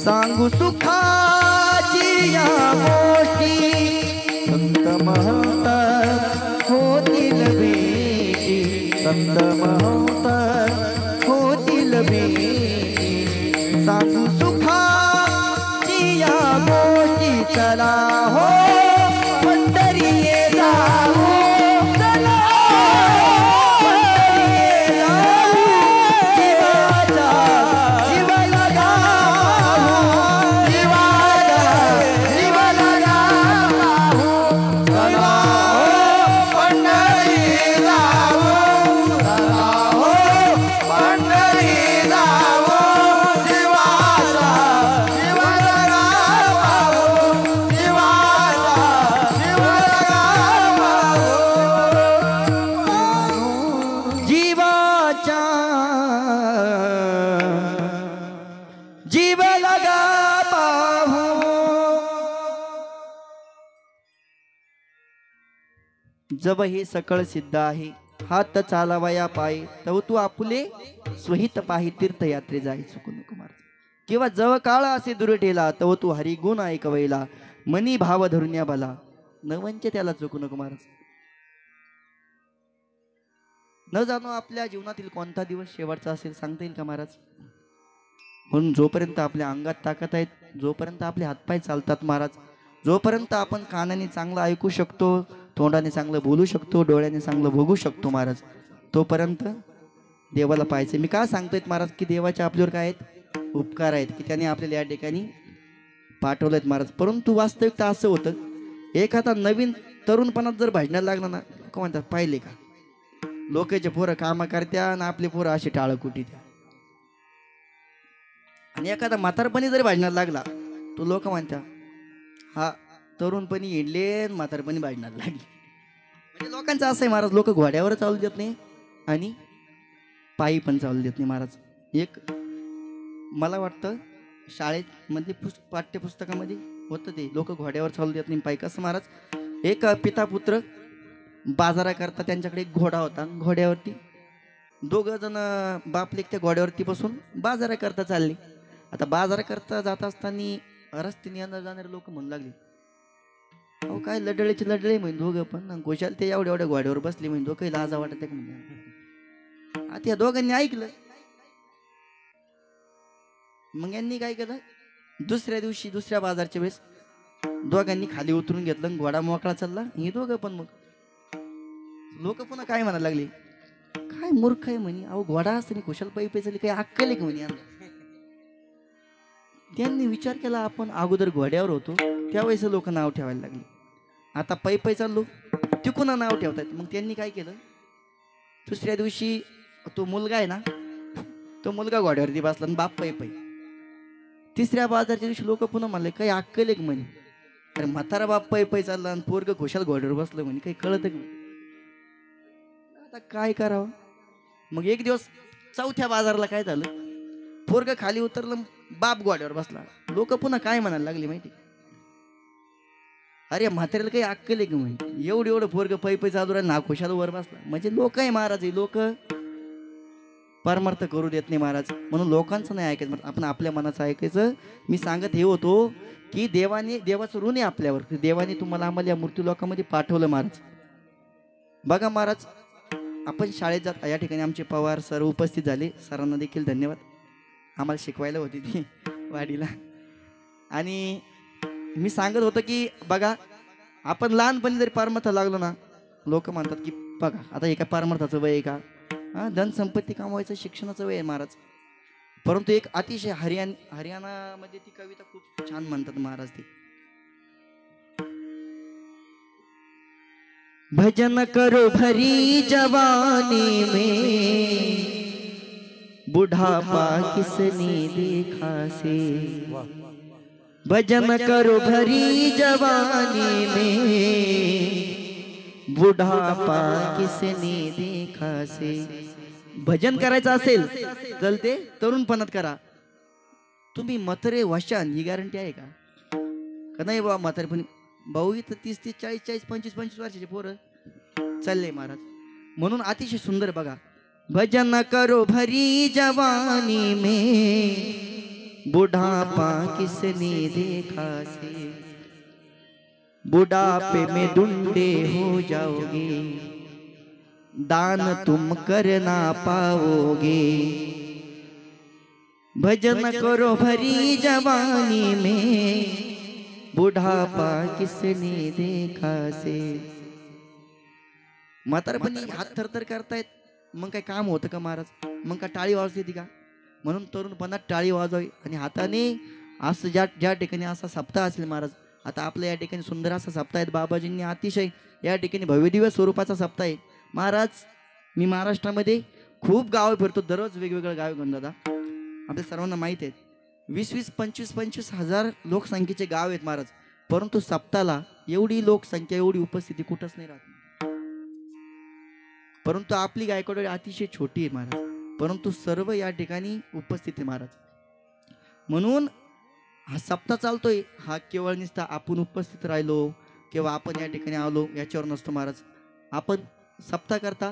सांगू सुखाची या गोष्टी संत महंत होतील भेटी संत महंत होतील भेटी सांगू सुखाची या गोष्टी चला हो पंढरीये जाऊ चला पंढरीये जाऊ जीवाचा जीव लगा जीवा जब हे सकळ सिद्ध आहे हात चालावया पाय तव तू आपुले स्वहित पाही तीर्थयात्रे जाई चुकू नको महाराज. किंवा जव काळ असे दुरटेला तव तू हरी गुण ऐकवैला मनी भाव धरुण्या भला न वंचे त्याला चुकू नको महाराज. न जाणो आपल्या जीवनातील कोणता दिवस शेवटचा असेल सांगता येईल का महाराज. म्हणून जोपर्यंत आपल्या अंगात ताकद आहेत, जोपर्यंत आपले हातपाय चालतात महाराज, जोपर्यंत आपण कानाने चांगलं ऐकू शकतो, तोंडाने चांगलं बोलू शकतो, डोळ्याने चांगलं बघू शकतो महाराज, तोपर्यंत देवाला पाहायचं. मी का सांगतोय महाराज की देवाचे आपल्यावर काय आहेत उपकार आहेत की त्याने आपल्याला या ठिकाणी पाठवलेत महाराज. परंतु वास्तविकता असं होतं, एखादा नवीन तरुणपणात जर भाजण्याला लागला ना, का म्हणतात पाहिले का लोकांचे पोरं कामं करत्या आणि आपले पोरं असे टाळं कुटी द्या. आणि एखादा म्हातारपणी जरी भाजण्याला लागला तो लोक म्हणत्या हा तरुणपणी हिंडले म्हातारपणी भाजण्याला लागली. म्हणजे लोकांचं असं आहे महाराज, लोक घोड्यावर चालू देत नाही आणि पायी पण चालू देत नाही महाराज. एक मला वाटतं शाळेत मध्ये पाठ्यपुस्तकामध्ये होतं ते, लोक घोड्यावर चालू देत नाही पायी. कसं महाराज, एक पिता पुत्र बाजारा करता त्यांच्याकडे एक घोडा होता, घोड्यावरती दोघं जण बाप लेक त्या घोड्यावरती बसून बाजारा करता चालले. आता बाजारा करता जात असताना रस्त्याने येणार जाणारे लोक म्हणू लागले अहो काय लढळेचे लढळे म्हणजे दोघं पण गोशाल ते एवढ्या एवढ्या घोड्यावर बसले म्हणजे दोघं लाजा वाटत आहे म्हणजे. आता या दोघांनी ऐकलं, मग यांनी काय केलं, दुसऱ्या दिवशी दुसऱ्या बाजारच्या वेळेस दोघांनी खाली उतरून घेतलं, घोडा मोकळा चालला. हे दोघं पण मग लोक पुन्हा काय म्हणायला लागले, काय मूर्ख आहे म्हणे, अहो घोडा असताना कुशाल पायी पायी चालली, काही अक्कल आहे का म्हणे यांना. त्यांनी विचार केला आपण अगोदर घोड्यावर होतो त्यावेळेस लोक नाव ठेवायला लागले, आता पायी पायी चाललो तिकून नाव ठेवतात. मग त्यांनी काय केलं, दुसऱ्या दिवशी तो मुलगा आहे ना, तो मुलगा घोड्यावरती बसला आणि बाप पायी पायी. तिसऱ्या बाजारच्या दिवशी लोक पुन्हा म्हणले काही अक्कल आहे का म्हणे, अरे म्हातारा बाप पायी पायी चालला आणि पोरग खुशाल घोड्यावर बसलं म्हणे, काही कळत का. आता काय करावं. मग एक दिवस चौथ्या बाजारला काय झालं, पोरग खाली उतरलं, बाप घोड्यावर बसला. लोक पुन्हा काय म्हणायला लागली माहिती, अरे म्हाताऱ्याला काही अक्कल आहे का म्हणे, एवढं एवढं पोरग पायी पायी चालू राहिलं ना खुशाल वर बसला. म्हणजे लोक आहे महाराज, लोक परमार्थ करू देत नाही महाराज. म्हणून लोकांचं नाही ऐकायचं, आपण आपल्या मनाचं ऐकायचं. मी सांगत हे होतो की देवाचं ऋण आहे आपल्यावर, देवाने तुम्हाला आम्हाला या मृत्यू लोकांमध्ये पाठवलं महाराज. बघा महाराज, आपण शाळेत जात या ठिकाणी आमचे पवार सर उपस्थित झाले, सरांना देखील धन्यवाद, आम्हाला शिकवायला होती ती वाडीला. आणि मी सांगत होतो की बघा आपण लहानपणी जरी पारमार्थ लागलो ना, लोक म्हणतात की बघा आता हे काय पारमार्थाचं वय आहे का, धन संपत्ती कमवायचं शिक्षणाचं वय आहे महाराज. परंतु एक अतिशय हरियाणामध्ये ती कविता खूप छान म्हणतात महाराज, ती भजन करो भरी जवानी में बुढ़ापा किसने देखा से, भजन करो भरी जवानी में बुढ़ापा किसने देखा से. भजन करायचं असेल तर ते तरुणपणात करा. तुम्ही म्हातारे वशान ही गॅरंटी आहे का नाही बाबा. म्हातारेपणी भाऊ इथं 30-30, 40-40, 25-25 वर्षाचे पोरं चालले महाराज. म्हणून अतिशय सुंदर बघा, भजन करो भरी जवानी में बुढ़ापा किसने देखा से, बुढ़ापे में डुंडे हो जाओगे, दान तुम कर ना पाओगे. भजन करो भरी जवानी में बुढ़ापा किसने देखा से. म्हातारपणी हात थरथर करतायत, मग काय काम होतं का महाराज, मग काय टाळी वाजते ती का. म्हणून तरुणपणात टाळी वाजवावी आणि हाताने असं ज्या ठिकाणी असा सप्ताह असेल महाराज, आता आपल्या या ठिकाणी सुंदर असा सप्ताह आहे, बाबाजींनी अतिशय या ठिकाणी भव्यदिव्य स्वरूपाचा सप्ताह आहे महाराज. मी महाराष्ट्रामध्ये खूप गावं फिरतो, दररोज वेगवेगळ्या गावे घेऊन दादा, आपल्या सर्वांना माहीत आहेत 20-20, 25-25 हजार लोकसंख्येचे गाव आहेत महाराज. परंतु सप्ताहाला एवढी लोकसंख्या, एवढी उपस्थिती कुठंच नाही राहत. परंतु आपली गायकवाड अतिशय छोटी आहे महाराज, परंतु सर्व या ठिकाणी उपस्थित आहे महाराज. म्हणून हा सप्ताह चालतोय, हा केवळ नुसता आपण उपस्थित राहिलो किंवा आपण या ठिकाणी आलो याच्यावर नसतो महाराज. आपण सप्ताह करता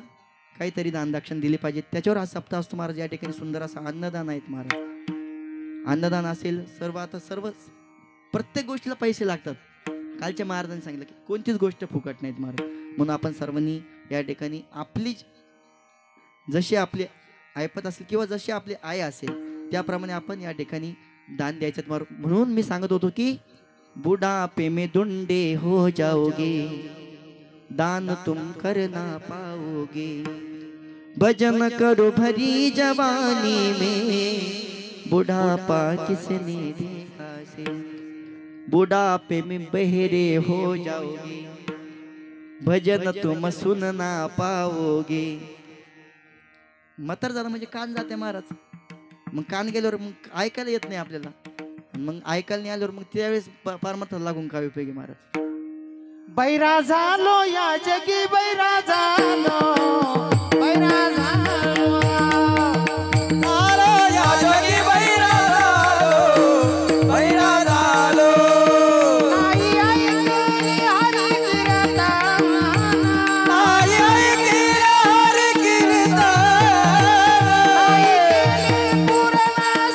काहीतरी दानदाक्षण दिली पाहिजे, त्याच्यावर हा सप्ताह असतो महाराज. या ठिकाणी सुंदर असं अन्नदान आहेत महाराज. अन्नदान असेल, सर्व प्रत्येक गोष्टीला पैसे लागतात. कालच्या महाराजांनी सांगितलं की कोणतीच गोष्ट फुकट नाहीत महाराज. म्हणून आपण सर्वांनी या ठिकाणी आपली जशी आपली ऐपत असेल किंवा जशी आपली आय असेल त्याप्रमाणे आपण या ठिकाणी दान द्यायचं महाराज. म्हणून मी सांगत होतो की बुढ़ापे में दुंडे हो जाओगे, दान तुम करना पाओगे, भजन करो भरी जवानी में, बुढ़ापा किसने देखा से, बुढ़ापे में बहरे हो जाओगे, भजन तुम सुनना पाओगे. म्हातार झालं म्हणजे कान जाते महाराज. मग कान गेल्यावर मग ऐकायला येत नाही आपल्याला. मग ऐकायला नाही आल्यावर मग त्यावेळेस परमार्थाला लागून काय उपयोगी महाराज. बैरा झालो या जगी, बैरा झालो, बैरा झालो, झालो या जगी बैरा झालो, बैरा झालो. आई ऐकली हरी कीर्तन, आई ऐकली हरी कीर्तन, आई केली पूर्ण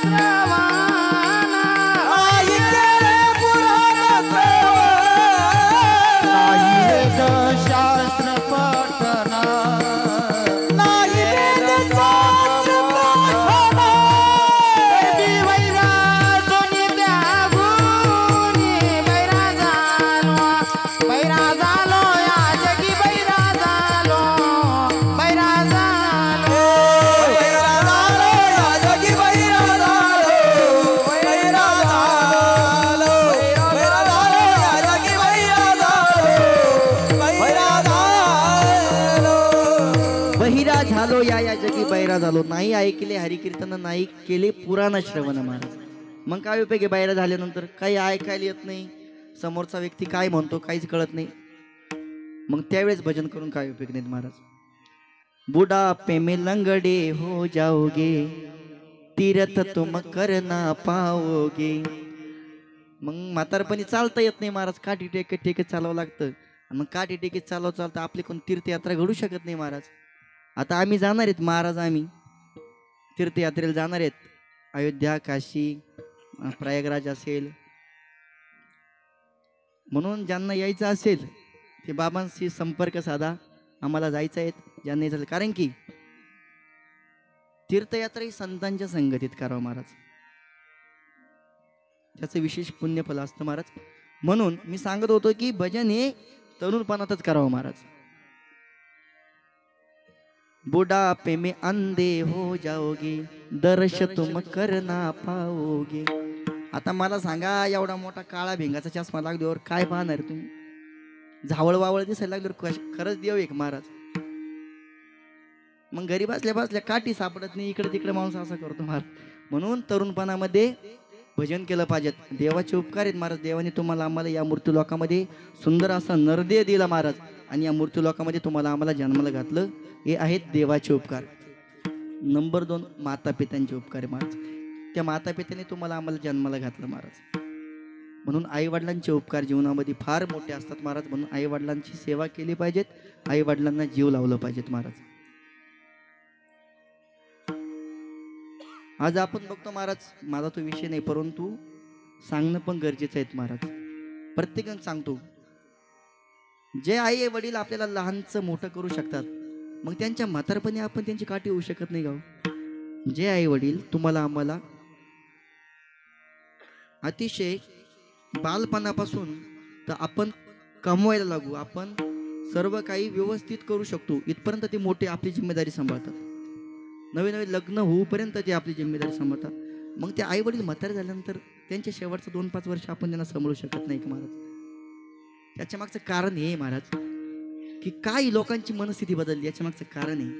श्रवण, आई केले पुराण श्रवण. आई वेद शास्त्र पठन, नाही वेद शास्त्र पठन. देवी बैरा सोनी त्या गुणी, बैरा झालो, बैरा झालो या जगी, बैरा झालो, बैरा झालो. बैरा झालो या जगी बैरा झालो, बैरा झालो. बैरा झालो या जगी बैरा झालो, बैरा झालो. बहिरा झालो या जगी बैरा झालो. नाही ऐकले हरिकीर्तन, नाही केले पुराण श्रवण महाराज. मग काय उपयोग आहे बैरा झाल्यानंतर? काही ऐकायला येत नाही, समोरचा व्यक्ती काय म्हणतो काहीच कळत नाही. मग त्यावेळेस भजन करून काय उपयोग नाही महाराज. बुढ़ापे में लंगड़े हो जाओगे, तीर्थ तुम करना पाओगे. मग म्हातारपणी चालता येत नाही महाराज. काठी टेकत चालावं लागतं. मग काठी टेकत चालता आपली कोण तीर्थयात्रा घडू शकत नाही महाराज. आता आम्ही जाणार आहेत महाराज, आम्ही तीर्थयात्रेला जाणार आहेत. अयोध्या, काशी, प्रयागराज असेल. म्हणून ज्यांना यायचं असेल ते बाबांशी संपर्क साधा. आम्हाला जायचं आहे ज्यांना यायचं. कारण की तीर्थयात्रा ही संतांच्या संगतीत करावं महाराज. त्याचं विशेष पुण्यफल असतं महाराज. म्हणून मी सांगत होतो की भजन हे तरुणपणातच करावं महाराज. बुढ़ापे में अंधे हो जाओगे, दर्श तुम करना पाओगे. आता मला सांगा, एवढा मोठा काळा भिंगाचा चष्मा लागल्यावर काय पाहणार तुम्ही? झावळ वावळ दिसायला लागल्यावर खरंच देव एक महाराज. मग घरी बसल्या काठी सापडत नाही, इकडे तिकडे माणूस असा करतो महाराज. म्हणून तरुणपणामध्ये भजन केलं पाहिजे. देवाचे उपकार आहेत महाराज. देवाने तुम्हाला आम्हाला या मृत्यू लोकामध्ये सुंदर असा नरदेह दिला महाराज. आणि या मृत्यू लोकामध्ये तुम्हाला आम्हाला जन्माला घातलं. हे आहेत देवाचे उपकार. नंबर 2 माता पित्यांचे उपकार आहे महाराज. त्या माता पित्याने तुम्हाला आम्हाला जन्माला घातलं महाराज. म्हणून आई वडिलांचे उपकार जीवनामध्ये फार मोठे असतात महाराज. म्हणून आई वडिलांची सेवा केली पाहिजेत. आई वडिलांना जीव लावलं पाहिजेत महाराज. आज आपण बघतो महाराज, माझा तो विषय नाही, परंतु सांगणं पण गरजेचं आहे महाराज. प्रत्येकजण सांगतो, जे आई वडील आपल्याला लहानचं मोठं करू शकतात, मग त्यांच्या म्हातारपणी आपण त्यांची काठी होऊ शकत नाही गाव. जे आई वडील तुम्हाला आम्हाला अतिशय बालपणापासून तर आपण कमवायला लागू, आपण सर्व काही व्यवस्थित करू शकतो इथपर्यंत ते मोठे आपली जिम्मेदारी सांभाळतात. नवे नवे लग्न होऊपर्यंत ते आपली जिम्मेदारी सांभाळतात. मग ते आई वडील म्हातारे झाल्यानंतर त्यांच्या शेवटचं 2-5 वर्ष आपण त्यांना सांभाळू शकत नाही का महाराज? त्याच्या मागचं कारण हे महाराज की काही लोकांची मनस्थिती बदलली. याच्या मागचं कारण आहे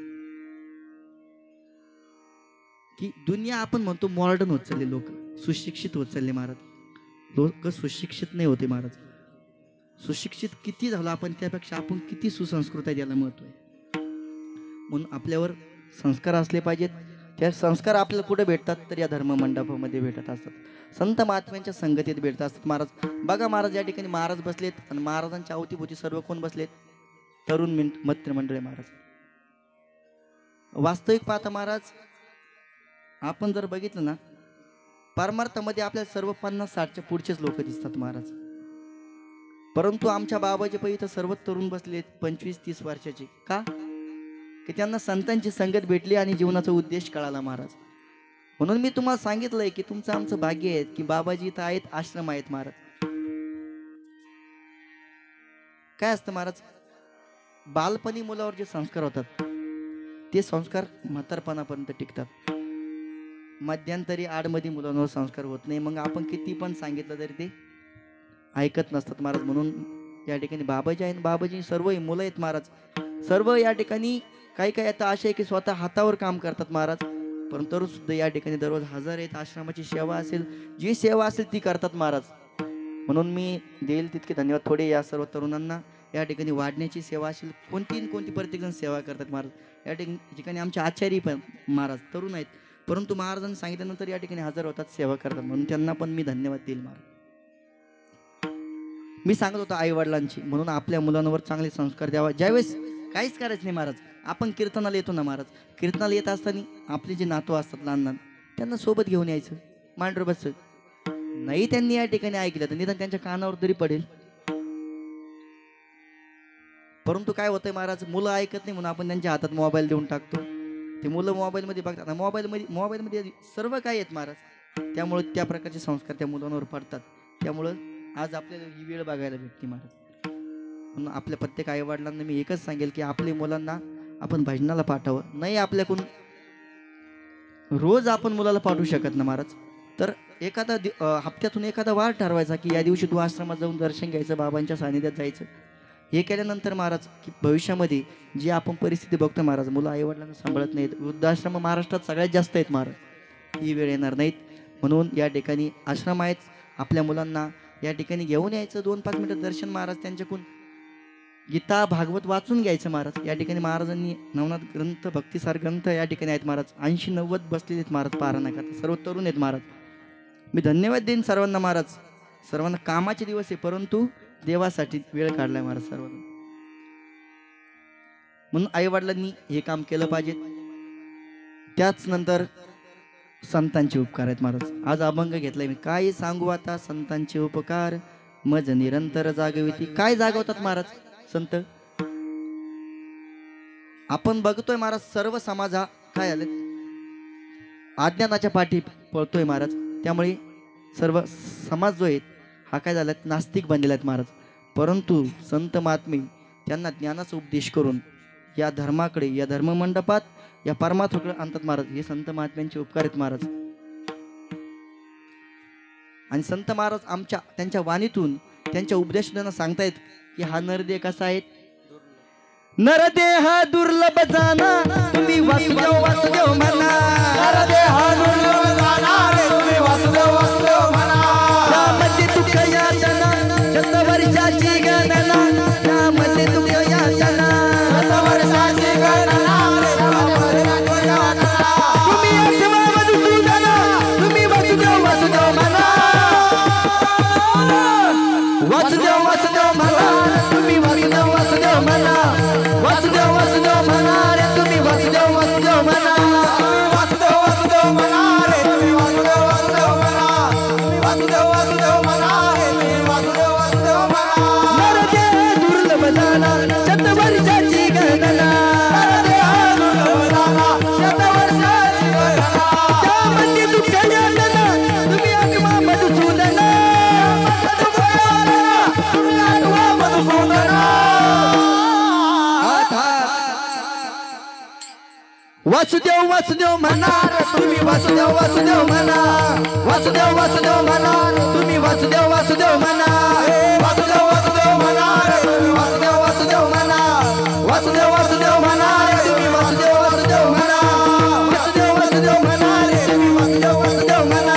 की दुनिया आपण म्हणतो मॉडर्न होत चालले, लोक सुशिक्षित होत चालले महाराज. लोक सुशिक्षित नाही होते महाराज. सुशिक्षित किती झालो आपण त्यापेक्षा आपण किती सुसंस्कृत आहे याला महत्व आहे. म्हणून आपल्यावर संस्कार असले पाहिजेत. त्या संस्कार आपल्याला कुठे भेटतात तर या धर्म मंडपामध्ये भेटत असतात, संत महात्म्यांच्या संगतीत भेटत असतात महाराज. बघा महाराज, या ठिकाणी महाराज बसलेत आणि महाराजांच्या अवतीभोवती सर्व कोण बसलेत? तरुण मित्रमंडळी महाराज. वास्तविक पाहता महाराज, आपण जर बघितलं ना, परमार्थामध्ये आपल्याला सर्व 50-60च्या पुढचेच लोक दिसतात महाराज. परंतु आमच्या बाबाचे पै इथं सर्व तरुण बसले 25-30 वर्षाचे. का? की त्यांना संतांची संगत भेटली आणि जीवनाचा उद्देश कळाला महाराज. म्हणून मी तुम्हाला सांगितलंय की तुमचं आमचं भाग्य आहे की बाबाजी इथं आहेत, आश्रम आहेत महाराज. काय असतं महाराज, बालपणी मुलावर जे संस्कार होतात ते संस्कार म्हातारपणापर्यंत टिकतात. मध्यंतरी आडमध्ये मुलांवर संस्कार होत नाही. मग आपण किती पण सांगितलं तरी ते ऐकत नसतात महाराज. म्हणून या ठिकाणी बाबाजी आहेत, बाबाजी सर्व मुलं आहेत महाराज. सर्व या ठिकाणी काही आता असे आहे की स्वतः हातावर काम करतात महाराज. परंतु सुद्धा या ठिकाणी दररोज हजर आहेत. आश्रमाची सेवा असेल, जी सेवा असेल ती करतात महाराज. म्हणून मी देईल तितके धन्यवाद थोडे या सर्व तरुणांना. या ठिकाणी वाढण्याची सेवा असेल, कोणती प्रत्येकजण सेवा करतात महाराज. या ठिकाणी आमचे आचार्य पण महाराज तरुण आहेत, परंतु महाराजांनी सांगितल्यानंतर या ठिकाणी हजर होतात, सेवा करतात. म्हणून त्यांना पण मी धन्यवाद देईल महाराज. मी सांगत होतो आई वडिलांची, म्हणून आपल्या मुलांवर चांगले संस्कार द्यावा. ज्यावेळेस काहीच करायचं नाही महाराज, आपण कीर्तनाला येतो ना महाराज, कीर्तनाला येत असताना आपले जे नातू असतात लहान लहान, त्यांना सोबत घेऊन यायचं, मांडर बस. नाही त्यांनी या ठिकाणी ऐकलं तर निदान त्यांच्या कानावर तरी पडेल. परंतु काय होतंय महाराज, मुलं ऐकत नाही म्हणून आपण त्यांच्या हातात मोबाईल देऊन टाकतो. ते मुलं मोबाईलमध्ये बघतात. मोबाईलमध्ये सर्व काय आहेत महाराज. त्यामुळे त्या प्रकारचे संस्कार त्या मुलांवर पडतात. त्यामुळं आज आपल्याला ही वेळ बघायला भेटते महाराज. म्हणून आपल्या प्रत्येक आई वडिलांना मी एकच सांगेल की आपल्या मुलांना आपण भजनाला पाठवावं. नाही आपल्याकडून रोज आपण मुलाला पाठवू शकत ना महाराज, तर एखादा हप्त्यातून एखादा वार ठरवायचा की या दिवशी तू आश्रमात जाऊन दर्शन घ्यायचं, बाबांच्या सानिध्यात जायचं. हे केल्यानंतर महाराज की भविष्यामध्ये जी आपण परिस्थिती बघतो महाराज, मुलं आई वडिलांना सांभाळत नाहीत, वृद्धाश्रम महाराष्ट्रात सगळ्यात जास्त आहेत महाराज. ही वेळ येणार नाहीत. म्हणून या ठिकाणी आश्रम आहेत, आपल्या मुलांना या ठिकाणी घेऊन यायचं. 2-5 मिनिटं दर्शन महाराज त्यांच्याकडून गीता भागवत वाचून घ्यायचं महाराज. या ठिकाणी महाराजांनी नवनाथ ग्रंथ, भक्तिसार ग्रंथ या ठिकाणी आहेत महाराज. 80-90 बसलेले आहेत महाराज पारायण करता. सर्व तरुण आहेत महाराज. मी धन्यवाद देईन सर्वांना महाराज. सर्वांना कामाचे दिवस आहे, परंतु देवासाठी वेळ काढलाय महाराज सर्वांना. म्हणून आई वडिलांनी हे काम केलं पाहिजे. त्याच नंतर संतांचे उपकार आहेत महाराज. आज अभंग घेतलाय मी. काय सांगू आता संतांचे उपकार, मज निरंतर जागविती. काय जागवतात महाराज संत. आपण बघतोय महाराज सर्व समाज हा काय झालं, अज्ञानाच्या पाठी पळतोय महाराज. त्यामुळे सर्व समाज जो आहे हा काय झाला, नास्तिक बनलेला आहेत महाराज. परंतु संत महात्मे त्यांना ज्ञानाचा उपदेश करून या धर्माकडे, या धर्ममंडपात, या परमार्थाकडे आणतात महाराज. हे संत महात्म्यांचे उपकार आहेत महाराज. आणि संत महाराज त्यांच्या वाणीतून त्यांच्या उपदेशांना सांगतायत की हा नरदेह कसा आहे. नरदेह दुर्लभ जाना, तुम्ही वासुदेव वासुदेव म्हणा. नरदेह दुर्लभ जाना रे, तुम्ही वासुदेव वासुदेव म्हणा. त्यामध्ये दुःख यातना, शतवर्षाची गणना. त्यामध्ये दुःख यातना, शतवर्षाची गणना रे, शतवर्षाची गणना. तुम्ही आत्मा मधुसूदना, तुम्ही वासुदेव वासुदेव म्हणा. वासुदेव वासुदेव म्हणा, तुम्ही वासुदेव वासुदेव म्हणा. वासुदेव वासुदेव म्हणा रे, तुम्ही वासुदेव वासुदेव म्हणा. वासुदेव वासुदेव म्हणा रे, तुम्ही वासुदेव वासुदेव म्हणा. वासुदेव वासुदेव म्हणा रे, तुम्ही वासुदेव वासुदेव म्हणा. नरदेह दुर्लभ जाना, शतवर्षाची गणना. नरदेह दुर्लभ जाना, शतवर्षाची गणना. त्यामध्ये दुःख यातना, तुम्ही आत्मा मधुसूदना. तुम्ही आठवा मधुसूदना. वासुदेव वासुदेव म्हणा, तुम्ही वासुदेव वासुदेव म्हणा. वासुदेव वासुदेव म्हणा, तुम्ही वासुदेव वासुदेव म्हणा. वासुदेव वासुदेव म्हणा रे, तुम्ही वासुदेव वासुदेव म्हणा. वासुदेव वासुदेव म्हणा रे, तुम्ही वासुदेव वासुदेव म्हणा. वासुदेव वासुदेव म्हणा रे, तुम्ही वासुदेव वासुदेव म्हणा.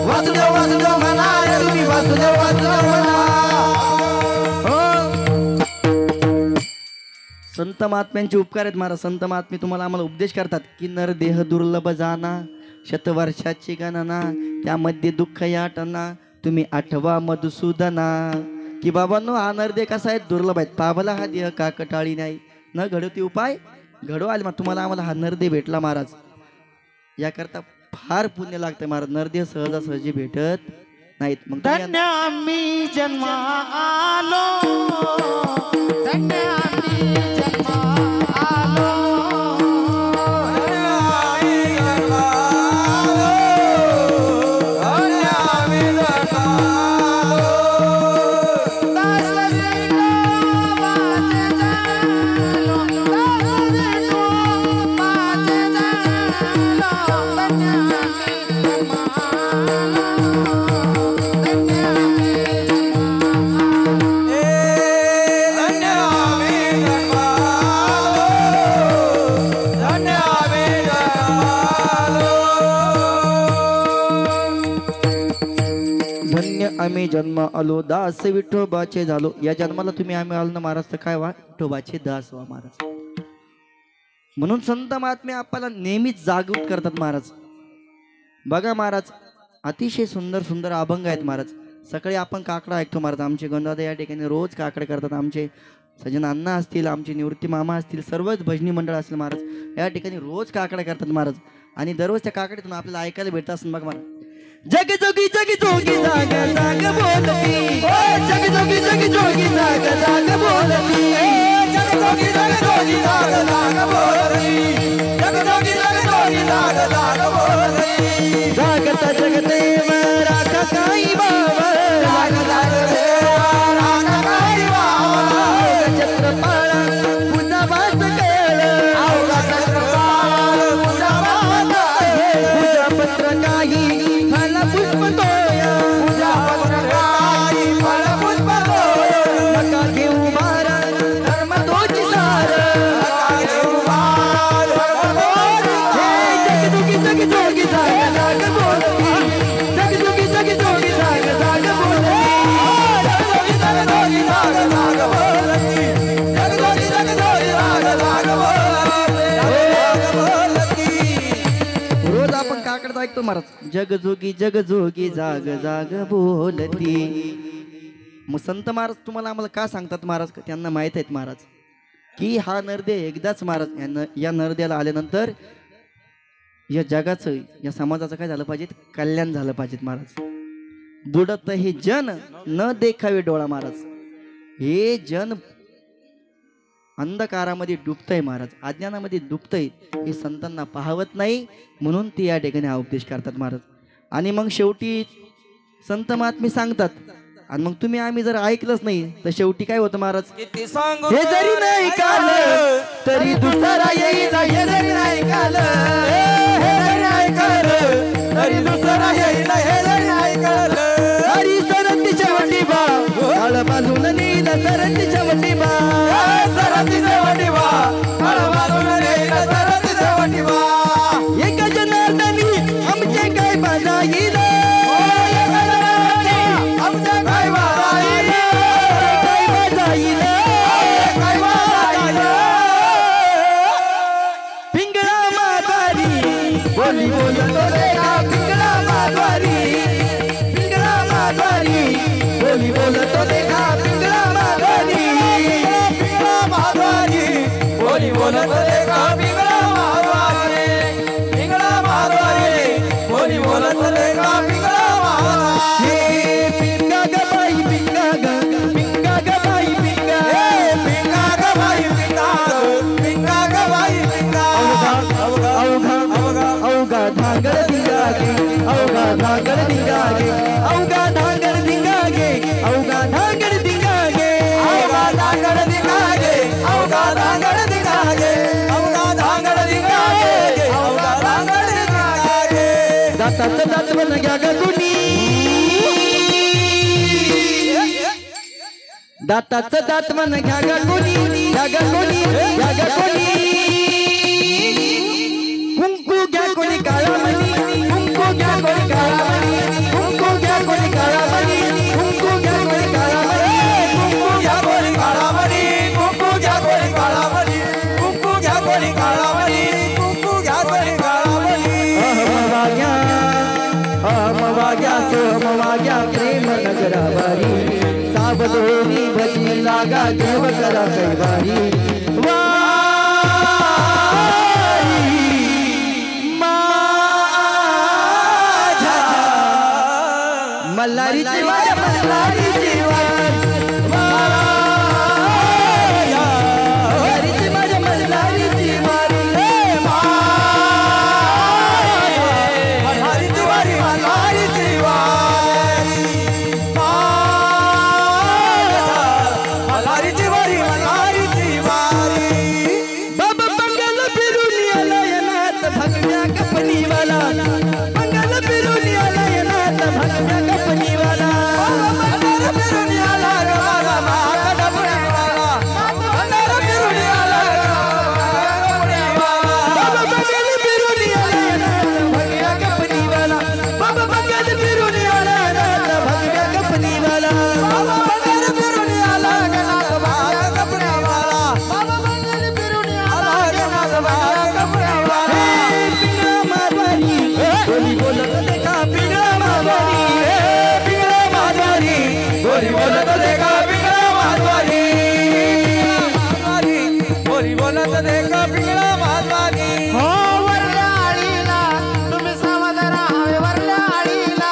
वासुदेव वासुदेव म्हणा रे, तुम्ही वासुदेव वासुदेव म्हणा. संत महात्म्यांचे उपकार आहेत महाराज. संत महात्मे तुम्हाला आम्हाला उपदेश करतात की नरदेह दुर्लभ जाना, शतवर्षाची गणना. त्यामध्ये दुःख यातना, तुम्ही आठवा मधुसूदना. की बाबांनो हा नरदे कसा आहे दुर्लभ आहेत पावला हा देह का कटाळी नाही न घडवती उपाय घडव आले मग तुम्हाला आम्हाला हा नरदे भेटला महाराज याकरता फार पुण्य लागतं महाराज नरदे सहजासहजी भेटत नाहीत मग धन्य आम्ही जन्म आलो धन्य आम्ही जन्म आलो आम्ही जन्म आलो दास विठोबाचे झालो या जन्माला तुम्ही आम्ही आलो ना महाराज तर काय वा विठोबाचे दास व्हा महाराज म्हणून संत महात्मे आपल्याला नेहमीच जागृत करतात महाराज बघा महाराज अतिशय सुंदर सुंदर अभंग आहेत महाराज सकाळी आपण काकडा ऐकतो महाराज आमचे गंधादा या ठिकाणी रोज काकडे करतात आमचे सजन अण्णा असतील आमचे निवृत्ती मामा असतील सर्वच भजनी मंडळ असतील महाराज या ठिकाणी रोज काकडे करतात महाराज आणि दररोज त्या काकड्यातून आपल्याला ऐकायला भेटत असं बघ महाराज जग जोगी जाग जाग बोलती जग जोगी जाग जाग बोलती जग जोगी जाग जाग बोलती जग जोगी जाग जाग बोलती जागता जगदेव राखा काही बाबा जागता जगदेव राखा काही बाबा छत्रपाळा पूजा वाच केळ अवघा छत्रपाळ पूजा वाच पूजा पत्र काही पुष्प तोया पूजा पत्र काही फळ पुष्प तोया नका घेऊ मारा धर्म तोची सार नका घेऊ मार धर्म तोची सार जग जोगी जाग जाग बोलती जग जोगी जाग जाग बोलती जग जोगी जाग बोलती जग जोगी जाग बोलती रोज आपण काकड ऐकतो महाराज जग जोगी जाग जाग बोलती मग संत महाराज तुम्हाला आम्हाला का सांगतात महाराज त्यांना माहित आहेत महाराज की हा नरदे एकदाच महाराज या नरद्याला आल्यानंतर या जगाचं या समाजाचं काय झालं पाहिजे कल्याण झालं पाहिजे महाराज बुडत हे जन न देखावे डोळा महाराज हे जन अंधकारामध्ये डुबतंय महाराज अज्ञानामध्ये डुबतंय हे संतांना पाहवत नाही म्हणून ते या ठिकाणी हा उपदेश करतात महाराज आणि मग शेवटी संत महात्मे सांगतात आणि मग तुम्ही आम्ही जर ऐकलंच नाही तर शेवटी काय होतं महाराज किती सांगू हे जरी नाही काल तरी दुसरा येईल हे जरी नाही काल हे जरी नाही काल तरी दुसरा येईल हे जरी नाही काल हरी सरतीच्या वटी बा काळ बाजून नील सरतीच्या वटी बा सरतीच्या वटी बा काळ बाजून नील सरतीच्या वटी बा एका जनार्दनी आमचे काय बाजाईल आमच्या काय बाजाईल काय बाजाईल काय बाजाईल पिंगळा माधवारी बोली बोलतो रे पिंगळा माधवारी बोली बोलतो देखा पिंगळा माधवारी बोली बोलत देखा पिंगळा माधवारी पिंगळा माधवारी बोली बोलत देखा पिंगळा माधवारी पिंगा ग बाई पिंगा ग बाई पिंगा पिंगा ग बाई पिंगा ग बाई पिंगा अवघा धांगड दिंगा गे अवघा धांगड दिंगा गे अवघा धांगड दिंगा गे अवघा धांगड दिंगा गे अवघा धांगड दिंगा गे अवघा धांगड दिंगा गे अवघा धांगड दिंगा गे अवघा धांगड दिंगा गे दाताचं दात बन घ्या ग कुणी दाताचं दात मन घ्या ग कोणी घ्या ग कोणी घ्या ग कोणी कुंकू घ्या कोणी काळा मणी कुंकू घ्या कोणी काळा मणी कुंकू घ्या कोणी काळा मणी कुंकू घ्या कोणी काळा मणी कुंकू घ्या कोणी काळा मणी कुंकू घ्या कोणी काळा मणी कुंकू घ्या कोणी काळा मणी कुंकू घ्या कोणी काळा मणी अहमवाग्या सोमवाग्या प्रेम नगरावारी सावधो लागा देव करा कैवारी मल्हारी माझ्या मल्हारीची माझ्या मल्हारीची वारी मल्हारीची वारी मल्हारीची वारी मल्हारीची वारी मल्हारीची वारी बाबा बंगाल फिरून आला येणार भगव्या कपनीवाला बंगाल फिरून आला येणार भगव्या कपनीवाला बंगाल फिरून आला गावाला महागडपणीवाला बंगाल फिरून आला बाबा बंगाल फिरून आला येणार भगव्या कपनीवाला बाबा बंगाल फिरून आला येणार भगव्या कपनीवाला बाबा बंगाल फिरून आला गावाला महागडपणीवाला बाबा बंगाल फिरून आला गावाला महागडपणीवाला पिंगळा मारवारी बोली बोलत देखा पिंगळा मारवारी पिंगळा मारवारी बोली बोलत देखा पिंगळा मारवारी बोली बोलत देखा पिंगळा मारवारी हो वरल्या आळीला तुम्ही सावध राहावे वरल्या आळीला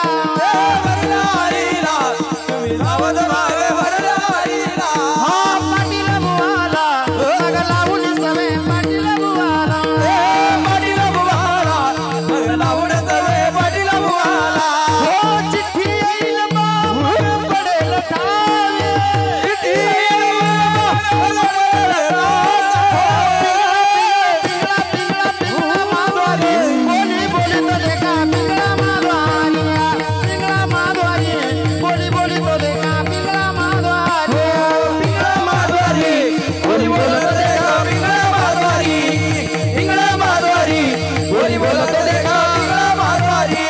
वरल्या आळीला तुम्ही सावध राहावे वरल्या आळीला हो पाटील बुवाला मग लावून सवे पाटील बुवाला पाटील बुवाला मग लावून सवे पाटील बुवाला हो चिठ्ठी येईल बावर पडेल ठावे चिठ्ठी येईल पिंगळा माधवारी बोली बोली तो देखा पिंगळा माधवारी पिंगळा माधवारी बोली बोली तो देखा पिंगळा माधवारी पिंगळा मारवारी बोली बोलत देखा पिंगळा मारवारी पिंगळा मारवारी बोली बोलत देखा पिंगळा मारवारी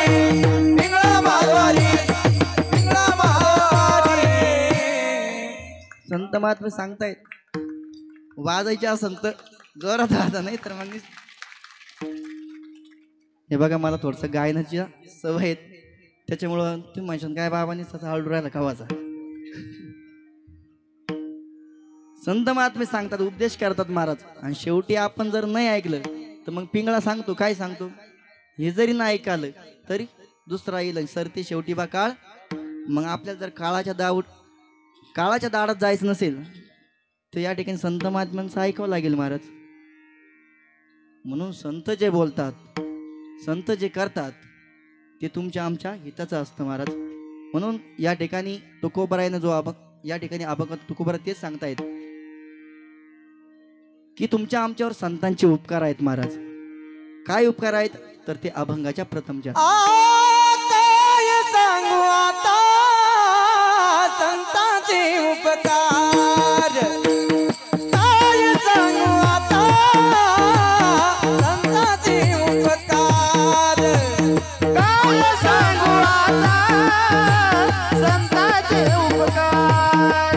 पिंगळा मारवारी पिंगळा मारवारी संत महात्मे सांगतायत वाजायचे असं तर जोरात वाजा नाही तर मग हे बघा मला थोडस गायनाची सवय आहेत त्याच्यामुळं तुम्ही म्हणशाल काय बाबांनी तसा हळू राहिला कावाचा संत महात्मे सांगतात उपदेश करतात महाराज आणि शेवटी आपण जर नाही ऐकलं तर मग पिंगळा सांगतो काय सांगतो हे जरी नाही ऐकालं तरी दुसरा येईल सरते शेवटी बा काळ मग आपल्याला जर काळाच्या दाडात जायचं नसेल तर या ठिकाणी संत महात्म्यांचं ऐकावं लागेल महाराज म्हणून संत जे बोलतात संत जे करतात ते तुमच्या आमच्या हिताचं असतं महाराज म्हणून या ठिकाणी तुकोबरायनं या ठिकाणी अभंगात तुकोबरा तेच सांगतायत की तुमच्या आमच्यावर संतांचे उपकार आहेत महाराज काय उपकार आहेत तर ते अभंगाच्या प्रथमच्या काय सांगू आता संतांचे उपकार काय सांगू आता संतांचे उपकार काय सांगू आता संतांचे उपकार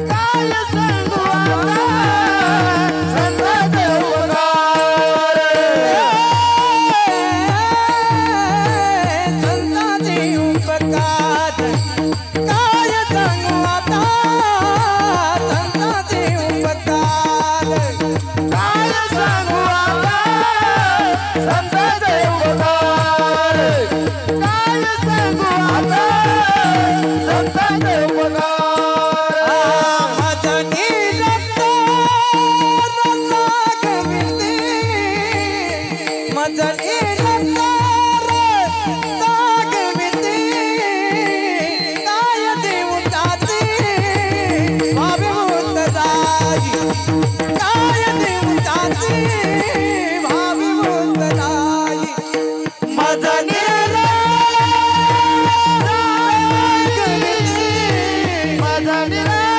काय सांगू आता संतांचे उपकार संतांचे उपकार काय सांगू आता संतांचे उपकार काय सांगू आता संतांचे उपकार काय सांगू आता संतांचे उपकार माझा नीरक्त रसा गमिती माझा नीरक्त रसा गमिती काय देवताची भाविभूत राई काय देवताची भाविभूत राई माझा माझा निरंतर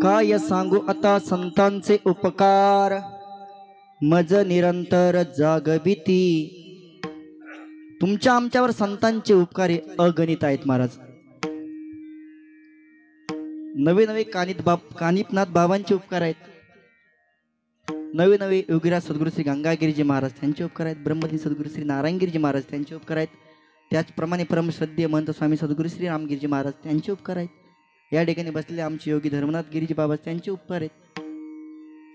काय सांगू आता संतांचे उपकार मज निरंतर जागविती तुमच्या आमच्यावर संतांचे उपकार हे अगणित आहेत महाराज नवे नवे कानिपनाथ बाबांचे उपकार आहेत. नवे नवे योगीराज सद्गुरू श्री गंगागिरीजी महाराज त्यांचे उपकार आहेत. ब्रह्मदीन सद्गुरू श्री नारायणगिरीजी महाराज त्यांचे उपकार आहेत. त्याचप्रमाणे परमश्रद्धेय महंत स्वामी सद्गुरू श्री रामगिरीजी महाराज त्यांचे उपकार आहेत. या ठिकाणी बसलेले आमचे योगी धर्मनाथ गिरीजी बाबा त्यांचे उपकार आहेत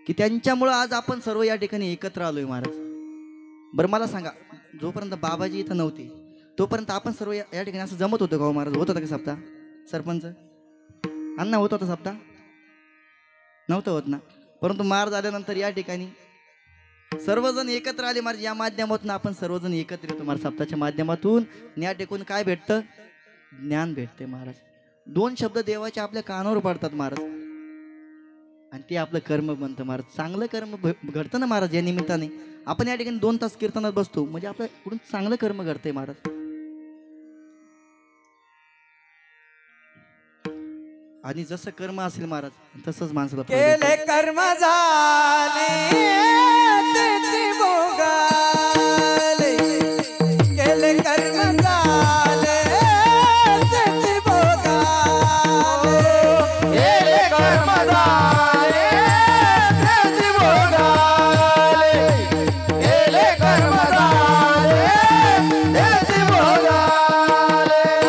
की त्यांच्यामुळं आज आपण सर्व या ठिकाणी एकत्र आलोय महाराज. बरं मला सांगा, जोपर्यंत बाबाजी इथं नव्हते तोपर्यंत आपण सर्व या ठिकाणी असं जमत होतं का हो महाराज? होत होता का सप्ताह? सरपंच अण्णा होत होता सप्ताह? नव्हतं होत ना. परंतु मार झाल्यानंतर या ठिकाणी सर्वजण एकत्र आले महाराज. या माध्यमातून आपण सर्वजण एकत्र येतो महाराज. सप्ताहाच्या माध्यमातून या ठिकाणी काय भेटतं? ज्ञान भेटते महाराज. 2 शब्द देवाचे आपल्या कानावर पडतात महाराज आणि ते आपलं कर्म बनतं महाराज. चांगलं कर्म घडतं ना महाराज. या निमित्ताने आपण या ठिकाणी 2 तास कीर्तनात बसतो म्हणजे आपल्या कुठून चांगलं कर्म घडतंय महाराज. आणि जसं कर्म असेल महाराज तसंच माणसाला केले कर्म झाले त्याची भोगाले, केले कर्म झाले त्याची भोगाले, केले कर्म झाले त्याची भोगाले, केले कर्म झाले त्याची भोगाले. केले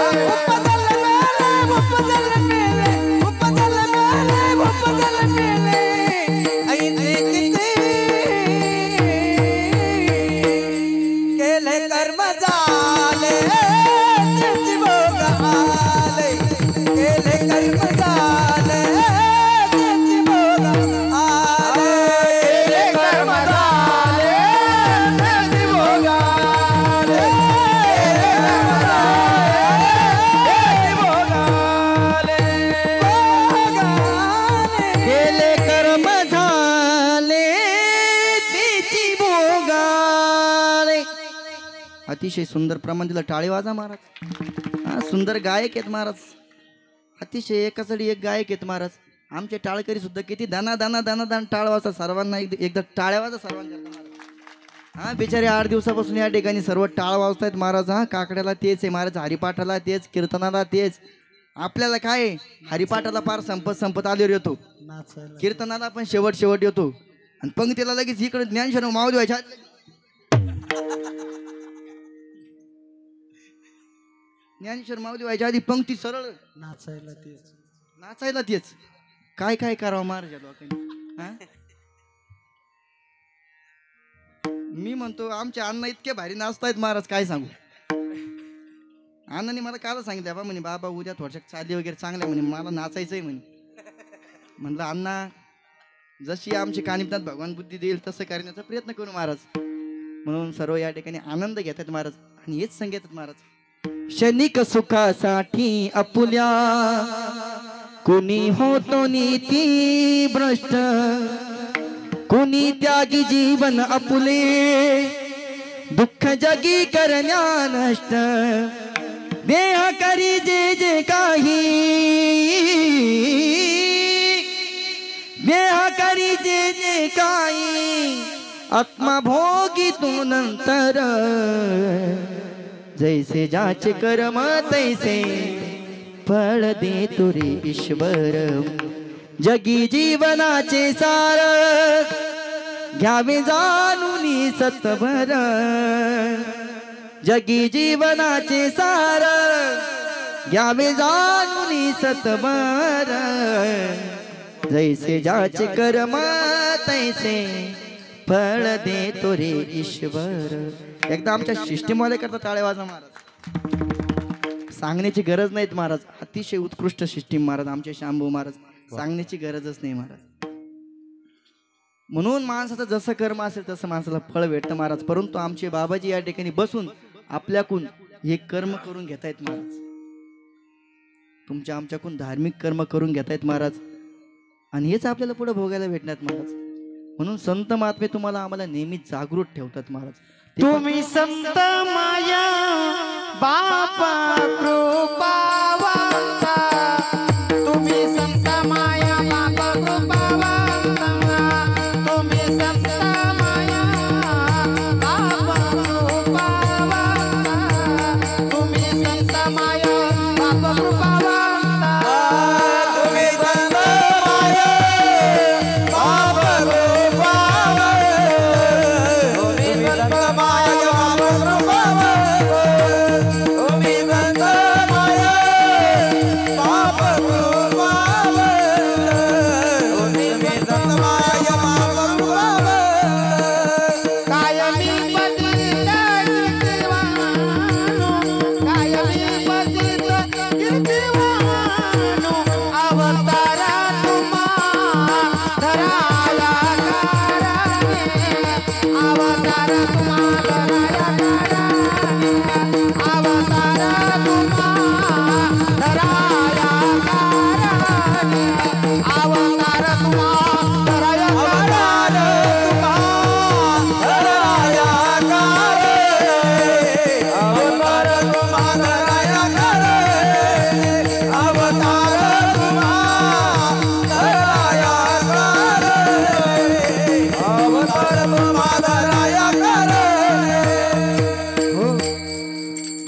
कर्म झाले त्याची भोगाले, केले कर्म झाले त्याची भोगाले, केले कर्म झाले त्याची भोगाले, केले कर्म झाले त्याची भोगाले. केले कर्म झाले तिची भोगाले. अतिशय सुंदर प्रमाण दिलं. टाळे वाजा महाराज. हा सुंदर गायक आहेत महाराज. अतिशय एकासाठी एक गायक आहेत महाराज. आमचे टाळकरी सुद्धा किती दाना दाना दाना दाना टाळ वाजता. सर्वांना एकदा टाळ्या वाजा सर्वांना महाराज. हा बिचारे 8 दिवसापासून या ठिकाणी सर्व टाळ वाजतायत महाराज. हा काकड्याला तेच आहे महाराज, हरिपाठाला तेच, कीर्तनाला तेच. आपल्याला काय हरिपाठाला पार संपत आल्यावर येतो, कीर्तनाला पण शेवट येतो आणि पंक्तीला लगेच इकडे ज्ञानशरण माऊली व्हायच्या. ज्ञानेश्वर माऊली व्हायच्या आधी पंक्ती सरळ नाचायला तेच. काय काय करावं महाराज लोकांनी? हा मी म्हणतो आमचे अण्णा इतके भारी नाचतायत महाराज काय सांगू. अण्णांनी मला काल सांगितलं बा म्हणे बाबा उद्या थोडशा चाली वगैरे चांगल्या म्हणे मला नाचायचंय म्हणे. म्हणलं अण्णा जशी आमची कानिपनाथ भगवान बुद्धी देईल तसं करण्याचा प्रयत्न करू महाराज. म्हणून सर्व या ठिकाणी आनंद घेतात महाराज आणि हेच सांगतात महाराज. क्षणिक सुखासाठी आपुल्या कोणी होतो नीती भ्रष्ट, कोणी त्यागी जीवन आपुले दुःख जगी करण्या नष्ट. देह करी जे जे काही, देह करी जे जे काही आत्मा भोगी तू नंतर. जैसे जाचे कर्म तैसे फळ दे तुरे ईश्वर. जगी जीवनाचे सार घ्यावे जाणून सत्वर. जगी जीवनाचे सार घ्यावे जाणून सत्वर. जैसे जाचे कर्म तैसे फळ दे तुरे ईश्वर. एकदा आमच्या सिस्टीमवाले करता टाळे वाजा महाराज. सांगण्याची गरज नाहीत महाराज. अतिशय उत्कृष्ट सिस्टीम महाराज आमचे शांभू महाराज. सांगण्याची गरजच नाही महाराज. म्हणून माणसाचं जसं कर्म असेल तसं माणसाला फळ भेटतं महाराज. परंतु आमचे बाबाजी या ठिकाणी बसून आपल्याकून हे कर्म करून घेतायत महाराज. तुमच्या आमच्याकून धार्मिक कर्म करून घेतायत महाराज आणि हेच आपल्याला पुढे भोगायला भेटणार महाराज. म्हणून संत महात्मे तुम्हाला आम्हाला नेहमी जागृत ठेवतात महाराज. तुम्ही संत माया बापा कृपावंता, तुम्ही संत माया बापा कृपावंता, तुम्ही संत माया बापा कृपावंता, तुम्ही संत माया बापा कृपावंता, तुम्ही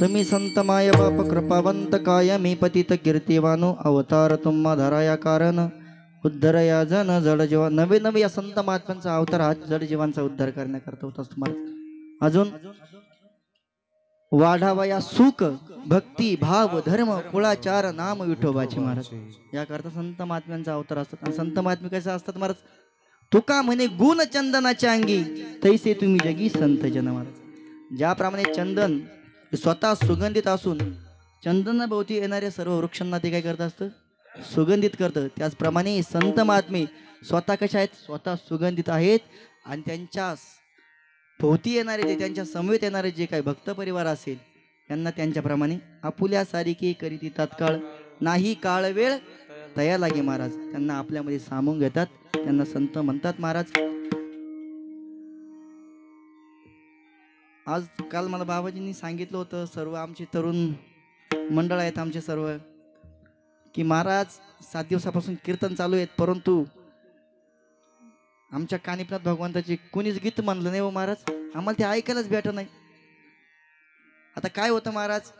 तुम्ही संत माय बाप कृपावंत काय मी पतित कीर्तिवानो अवतार तुम्हा धराया कारण उद्धरया जन जड जीवा नवे नवे या संत महात्म्यांचा अवतार हा जड जीवांचा उद्धार करण्याकरता होता तुम्हाला अजून वाढावा या सुख भक्ती भाव धर्म कुळाचार नाम विठोबाचे महाराज याकरता संत महात्म्यांचा अवतार असतात आणि संत महात्मे कसे असतात महाराज तुका म्हणे गुण चंदनाच्या अंगी तैसे तुम्ही जगी संत जन महाराज ज्याप्रमाणे चंदन स्वतः सुगंधित असून चंदनाभोवती येणाऱ्या सर्व वृक्षांना ते काय करत असतं सुगंधित करतं त्याचप्रमाणे संत महात्मे स्वतः कशा आहेत स्वतः सुगंधित आहेत आणि त्यांच्या भोवती येणारे जे त्यांच्या समवेत येणारे जे काही भक्त परिवार असेल त्यांना त्यांच्याप्रमाणे आपुल्या सारिके करीती तात्काळ नाही काळ वेळ तया लागे महाराज त्यांना आपल्यामध्ये सामावून घेतात त्यांना संत म्हणतात महाराज आज काल मला बाबाजींनी सांगितलं होतं सर्व आमचे तरुण मंडळ आहेत आमचे सर्व की महाराज 7 दिवसापासून कीर्तन चालू आहेत परंतु आमच्या कानिपनाथ भगवंताचे कोणीच गीत म्हणलं नाही हो महाराज आम्हाला ते ऐकायलाच भेटत नाही आता काय होतं महाराज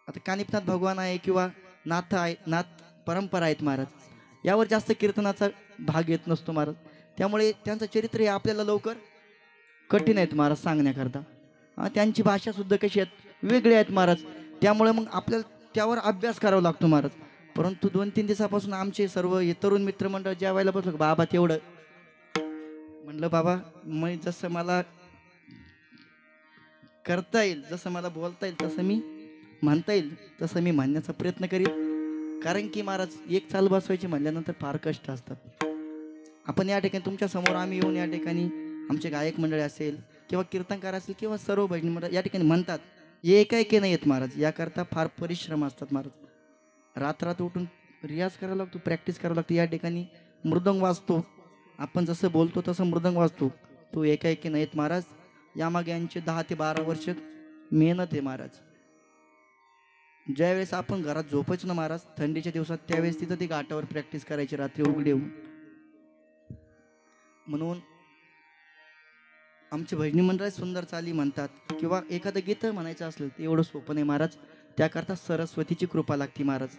आता कानिपनाथ भगवान आहे किंवा नाथ आहे नाथ परंपरा आहेत महाराज यावर जास्त कीर्तनाचा भाग येत नसतो महाराज त्यामुळे त्यांचं चरित्र हे आपल्याला लवकर कठीण आहेत महाराज सांगण्याकरता त्यांची भाषा सुद्धा कशी आहेत वेगळी आहेत महाराज त्यामुळे मग आपल्याला त्यावर अभ्यास करावा लागतो महाराज परंतु 2-3 दिवसापासून आमचे सर्व हे तरुण मित्रमंडळ ज्या वेळेला बसलो बाबा तेवढं म्हणलं बाबा मग जसं मला करता येईल जसं मला बोलता येईल तसं मी म्हणता येईल तसं मी म्हणण्याचा प्रयत्न करीन कारण की महाराज एक चाल बसवायची म्हणल्यानंतर फार कष्ट असतात आपण या ठिकाणी तुमच्या समोर आम्ही येऊन या ठिकाणी आमचे गायक मंडळी असेल किंवा कीर्तनकार असेल किंवा सर्व भजनी मंडळ या ठिकाणी म्हणतात हे एकाएकी नाही येत महाराज याकरता फार परिश्रम असतात महाराज रात्रात उठून रियाज करावा लागतो प्रॅक्टिस करावं लागतो या ठिकाणी मृदंग वाजतो आपण जसं बोलतो तसं मृदंग वाजतो तो एकाएकी नाही येत महाराज यामागे यांचे 10 ते 12 वर्ष मेहनत आहे महाराज ज्यावेळेस आपण घरात झोपायचो ना महाराज थंडीच्या दिवसात त्यावेळेस तिथं ती घाटावर प्रॅक्टिस करायची रात्री उघडे होऊन म्हणून आमचे भजनी मंडळ सुंदर चाली म्हणतात किंवा एखादं गीत म्हणायचं असलं ते एवढं सोपं नाही महाराज त्याकरता सरस्वतीची कृपा लागते महाराज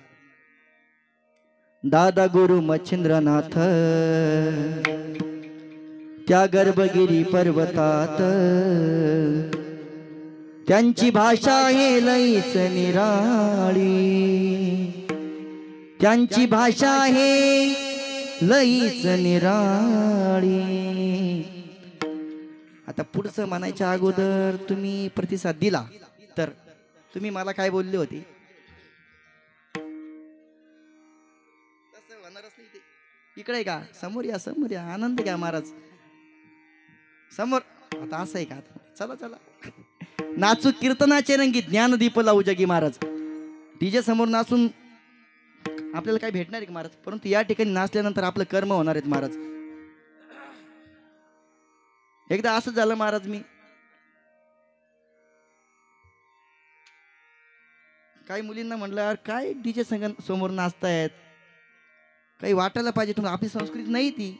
दादा गुरु मच्छिंद्रनाथ त्या गर्भगिरी पर्वतात त्यांची भाषा हे लईच निराळी त्यांची भाषा हे लईच निराळी आता पुढचं म्हणायच्या अगोदर तुम्ही प्रतिसाद दिला तर तुम्ही मला काय बोलले होते तसं होणारच नाही ते इकडे का समोर या आनंद घ्या महाराज समोर आता असं आहे का चला चला नाचू कीर्तनाचे रंगी ज्ञानदीप लावू जगी महाराज डीजे समोर नाचून आपल्याला काय भेटणार आहे का महाराज परंतु या ठिकाणी नाचल्यानंतर आपलं कर्म होणार आहेत महाराज एकदा असं झालं महाराज मी काही मुलींना म्हणलं यार काय डीजे संग समोर नाचतायत काही वाटायला पाहिजे तुम्हाला आपली संस्कृती नाही ती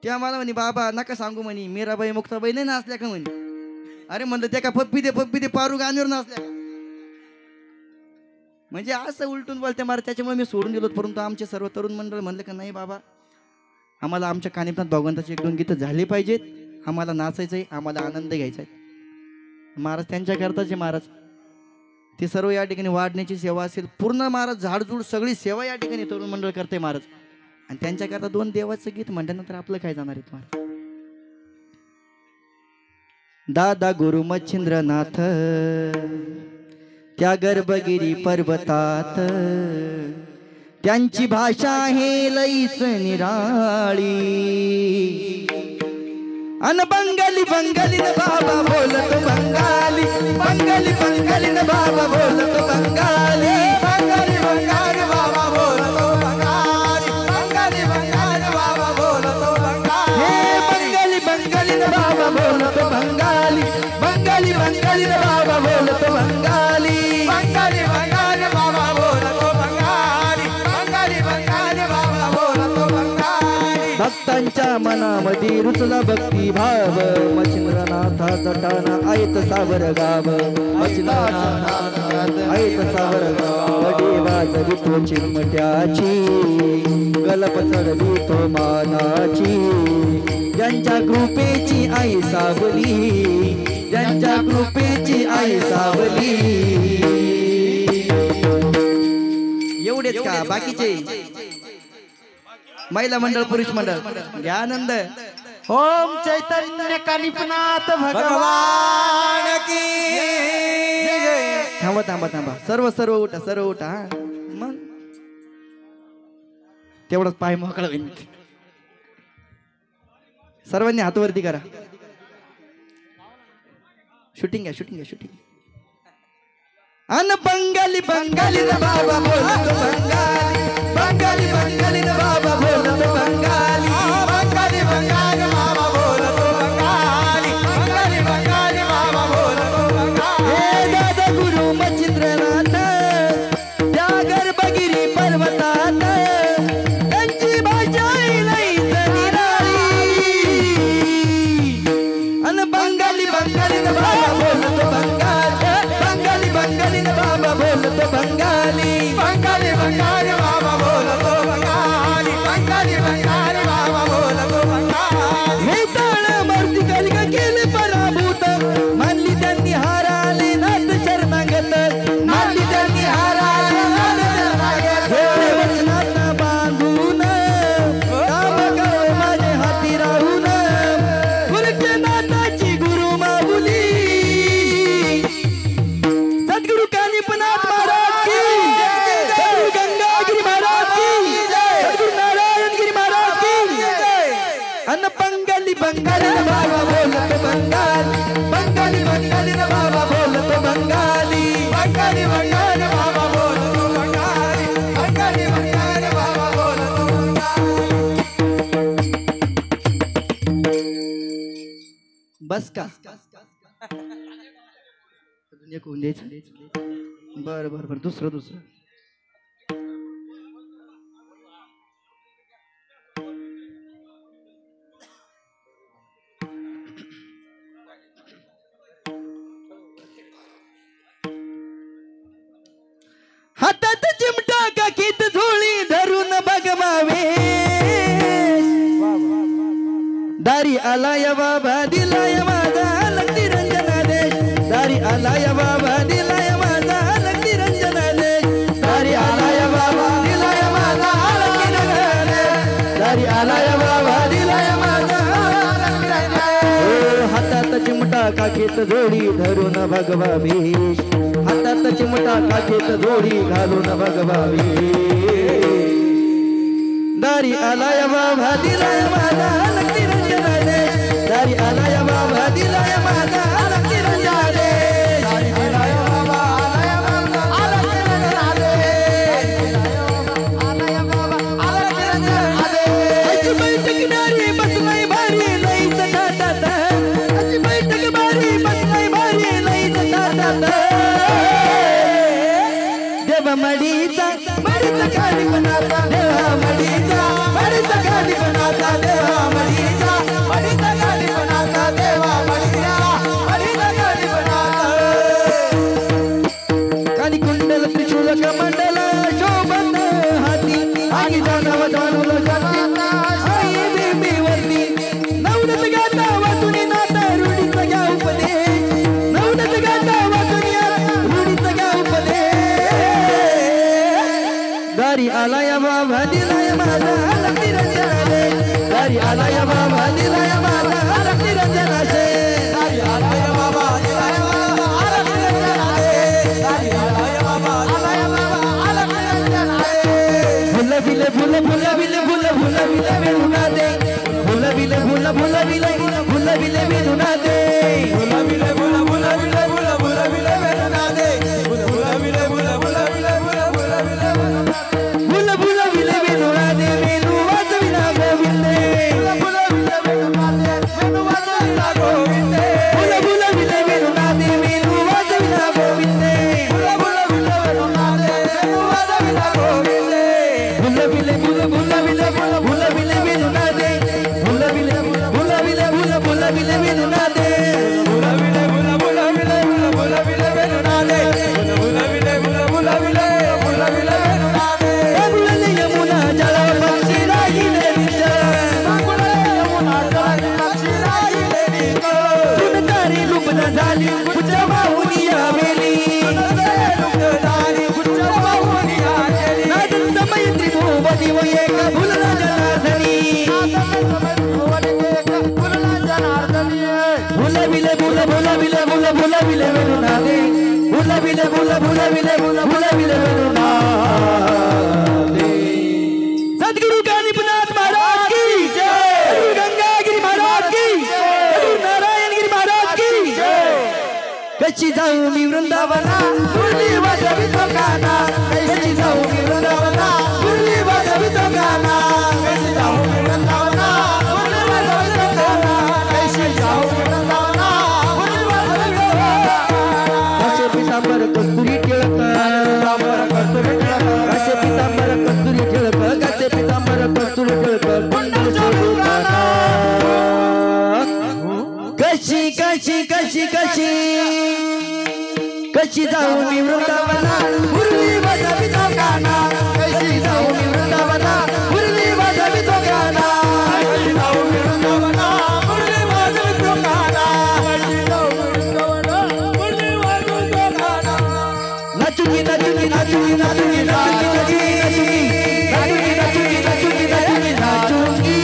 त्या मला म्हणे बाबा नका सांगू म्हणे मीराबाई मुक्ताबाई नाही नाचल्या का म्हणे अरे म्हणलं त्या का पप्पी दे पारू गाणीवर नाचल्या का म्हणजे असं उलटून बोलते महाराज त्याच्यामुळे मी सोडून दिलो परंतु आमचे सर्व तरुण मंडळ म्हणले का नाही बाबा आम्हाला आमच्या कानिपनाथ भगवंताची 1-2 गीतं झाली पाहिजेत आम्हाला नाचायचं आहे आम्हाला आनंद घ्यायचा आहे महाराज त्यांच्या करताचे महाराज ते सर्व या ठिकाणी वाढण्याची सेवा असेल पूर्ण महाराज झाडझूड सगळी सेवा या ठिकाणी तरुण मंडळ करते महाराज आणि त्यांच्याकरता 2 देवाचं गीत म्हटल्यानंतर आपलं काय जाणार आहे महाराज दादा गुरु मच्छिंद्रनाथ त्या गर्भगिरी पर्वतात त्यांची भाषा हे लईच निराळी अन बंगाली न बाबा बोलत बंगाली बंगाली न बाबा बोलत बंगाली बंगाली बाबा बोलतो बंगाली बाबा बोलतो बंगाली हे बंगाली न बाबा बोलत बंगाली बंगाली न बाबा बोलत बंगाली बाबा बोलतो बंगाली बाबा बोलतो बंगाली भक्तांची त्यांच्या मनामध्ये रुचला भक्ती भाव मच्छिंद्रनाथाचा ठाणा आहेत सावर गाव मच्छिंद्रनाथ आहेत सावर गाव वडी वाजवी तो चिमट्याची गलप चढवी तो मानाची ज्यांच्या कृपेची आई सावली ज्यांच्या कृपेची आई सावली एवढेच का बाकीचे महिला मंडळ पुरुष मंडळ घ्या आनंद ओम चैतन्य कानिपनाथ भगवान की थांबा थांबा थांबा सर्व उठा हा. मग तेवढंच पाय मोकळा होईल सर्वांनी हातवरती करा शूटिंग आहे अन बंगाली न बाबा बोलतो बंगाली न बाबा बोलतो बंगाली बाबा बोलतो बंगाली बाबा बोलतो बंगाली हे दादा गुरु मच्छिंद्रनाथ त्या गर्भगिरी पर्वतात त्यांची भाषा लईच निराळी अन बंगाली न बाबा बोलतो बंगाली न बाबा बोलतो बंगाली बाबा बोलतो बंगाली बाबा बोलतो बंगाली हे ताळ मूर्ती कलिका केले पराभूत मानली त्यांनी हाराले नाथ शरणागत मानली त्यांनी हाराले नाथ शरणागत हे वचनांना बांधून काम करावे माझे हाती राहून गुरुच्या नाथाची गुरु माऊली सद्गुरु कानिपनाथ महाराज की सद्गुरु गंगागिरी महाराज की सद्गुरु नारायणगिरी महाराज की अन्न बंगाली न बाबा बोलतो बंगाली न बाबा बोलतो बंगाली बाबा बोलतो बंगाली बाबा बोलतो बस का अजून एक होऊन द्यायचं बरं दुसरं हातात चिमटा काकीत झोळी धरून बघवावे दारी आलाय बाबा दिलाय माझा लगती रंजना देश दारी आलाय बाबा दिलाय माझा लगती रंजना देश दारी आलाय बाबा दिलाय माझा लगती रंजना देश दारी आलाय बाबा दिलाय माझा ओ हातात चिमटा काकीत झोळी धरून भगवावे हातात चिमटा काकीत झोळी घालून भगवावे दारी आलाय बाबा दिलाय माझा लगती रंजना देश दारी आलाय बाबा दिलाय माझा लगती रंजना देश दारी आलाय बाबा लगती रंजना देश अची बैठक नारी बसलाय भारी लईच ताटात अची बैठक भारी बसलाय भारी लईच ताटात देवा मडीचा खाली बनाता देवा मडीचा खाली बनाता देवा मडीचा खाली बनाता देवा मडीचा खाली बनाता काली कुंडल त्रिशूल कमंडल शोभन हाती आगी जाणव जाणवल जाती आई बेबी वरती नवडत गाता वाचुनी नाता रूढीचा घ्या उपदेश नवडत गाता वाचुनी रूढीचा घ्या उपदेश दारी आलाय बाबा दिलाय माझा लगती रंजना देश दारी आलाय बाबा दिलाय माझा लगती रंजना देश दारी आलाय बाबा दिलाय माझा लगती रंजना देश दारी आलाय बाबा दिलाय माझा लगती रंजना देश फुल बिले बिलुना दे फुल बिले बिलुना दे बुलविले बुलविले बुलविले सद्गुरु कानिपनाथ महाराज की जय, सद्गुरु गंगागिरी महाराज की जय, सद्गुरु नारायणगिरी महाराज की जय। कशी जाऊ मी वृंदावना मुरली वाजवितो गाना, कशी जाऊ मी वृंदावना मुरली वाजवितो गाना, कशी जाऊ मी वृंदावना मुरली वाजवितो गाना, कशी जाऊ मी वृंदावना मुरली वाजवितो गाना। कसे पितांबर कस्तुरी टिळक, कसे पितांबर कस्तुरी टिळक, कसे पितांबर कस्तुरी टिळक, कुंडल जोडू गाना। कशी कशी कशी कशी कशी जाऊ मी वृंदावना मुरली वाजवितो गाना, कशी जाऊ मी वृंदावना मुरली वाजवितो गाना, कशी जाऊ मी वृंदावना मुरली वाजवितो गाना, कशी जाऊ मी वृंदावना मुरली वाजवितो गाना। नाचूंगी नाचूंगी नाचूंगी नाचूंगी नाचूंगी नाचूंगी नाचूंगी नाचूंगी नाचूंगी नाचूंगी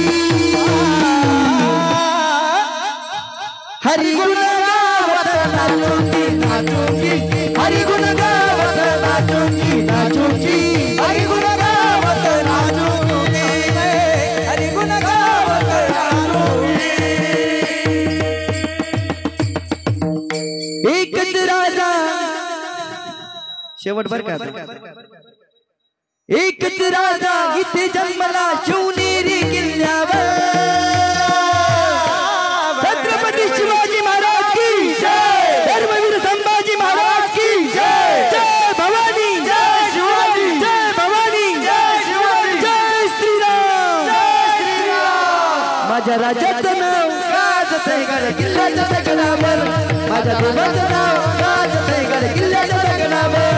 हरि गुण गावत नाचूंगी नाचूंगी, हरि गुण गावत नाचूंगी नाचूंगी, हरि गुण गावत नाचूंगी, हरि गुण गावत नाचूंगी। एकच राजा शेवट बर का, एकच राजा इथे जन्मला शिवनेरी किल्ल्यावर, छत्रपती शिवाजी महाराज की जय, धर्मवीर संभाजी महाराज की जय, जय भवानी जय शिवाजी, जय भवानी जय शिवाजी, जय श्रीराम, जय श्रीराम। माझ्या राजाचं नाव गाजतंय गड किल्ल्याच्या दगडावर, माझ्या देवाचं नाव गाजतंय गड किल्ल्याच्या दगडावर,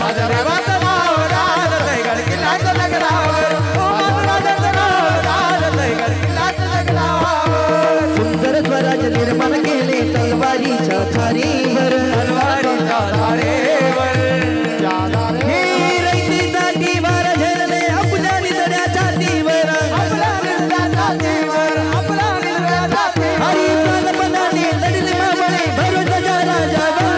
माझ्या देवाचं नाव गाजतंय गड किल्ल्याच्या दगडावर, माझ्या राजाचं नाव गाजतंय गड किल्ल्याच्या दगडावर। सुंदर स्वराज निर्माण केले तलवारीच्या धारेवर, तलवारीच्या धारेवर, हे रयतेसाठी वार झेलले आपल्या निधड्या छातीवर, आपल्या निधड्या छातीवर, आपल्या निधड्या छातीवर। हरी प्राणपणाने लढले मावळे भरोसाच्या राजावर,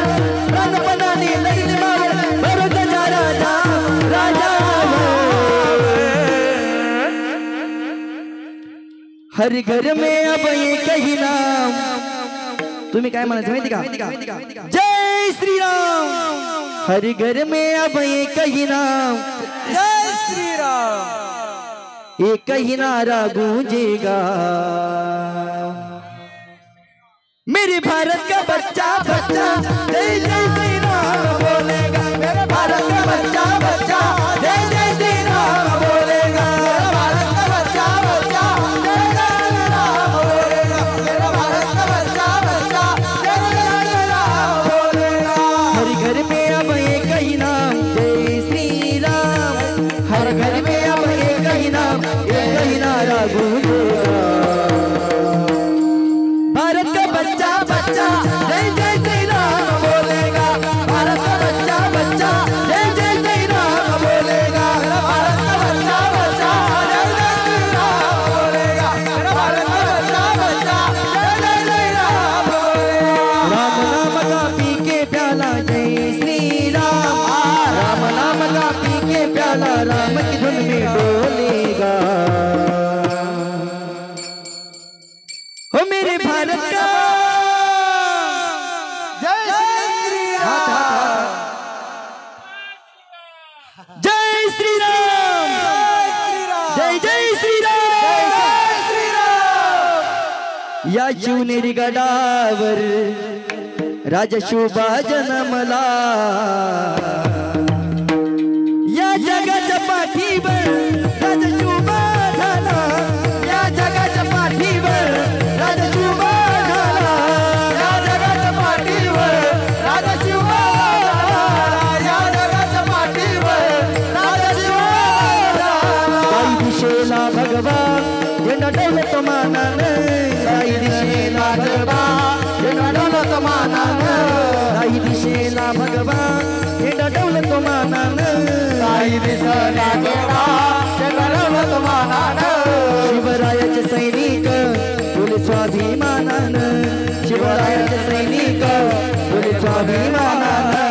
प्राणपणाने लढले मावळे भरोसाच्या राजावर। हर घर में अब एक ही नाम, तुम्ही काय म्हणायचं माहिती का, जय श्रीराम। हर घर में अब एक ही नाम, जय श्रीराम, एक ही नारा गूंजेगा, मेरे भारत का बच्चा बच्चा जय जय श्री राम बोलेगा, मेरे भारत का बच्चा बच्चा जय जय श्री राम बोलेगा, मेरा भारत का बच्चा बच्चा जय जय श्री राम बोलेगा, मेरा भारत का बच्चा बच्चा जय जय श्री राम बोलेगा। हर घर में अब एक ही नाम जय श्री राम, हर घर में अब एक ही नाम एक ही नारा गूंजेगा, भारत का बच्चा बच्चा जय जय श्री राम बोलेगा, भारत का बच्चा बच्चा जय जय श्री राम बोलेगा, मेरा भारत का बच्चा बच्चा जय जय श्री राम बोलेगा, मेरा भारत का बच्चा बच्चा जय जय श्री राम बोलेगा। राम नाम का पी के प्याला जय श्री राम, राम नाम का पी के प्याला राम की धुन में डोलेगा, हो मेरे भारत का जय श्री राम, जय श्री राम, जय जय श्री राम। या शिवनेरी गडावर राजा शोभा जन्मला, या जगाच्या पाठीवर राजा शोभा झाला, या जगाच्या पाठीवर राजा शोभा झाला, या जगाच्या पाठीवर राजा शोभा झाला, या जगाच्या पाठीवर राजा शोभा झाला। काही दिशेला भगवान झेंडा डोलत मानानं, काही दिशेला भगवान झेंडा डोलत मानानं, काही दिशेला भगवान झेंडा डोलत मानानं, काही दिशेला भगवान झेंडा डोलत मानानं। शिवरायाचे सैनिक बोले स्वाभिमानानं, शिवरायाचे सैनिक बोले स्वाभिमानानं,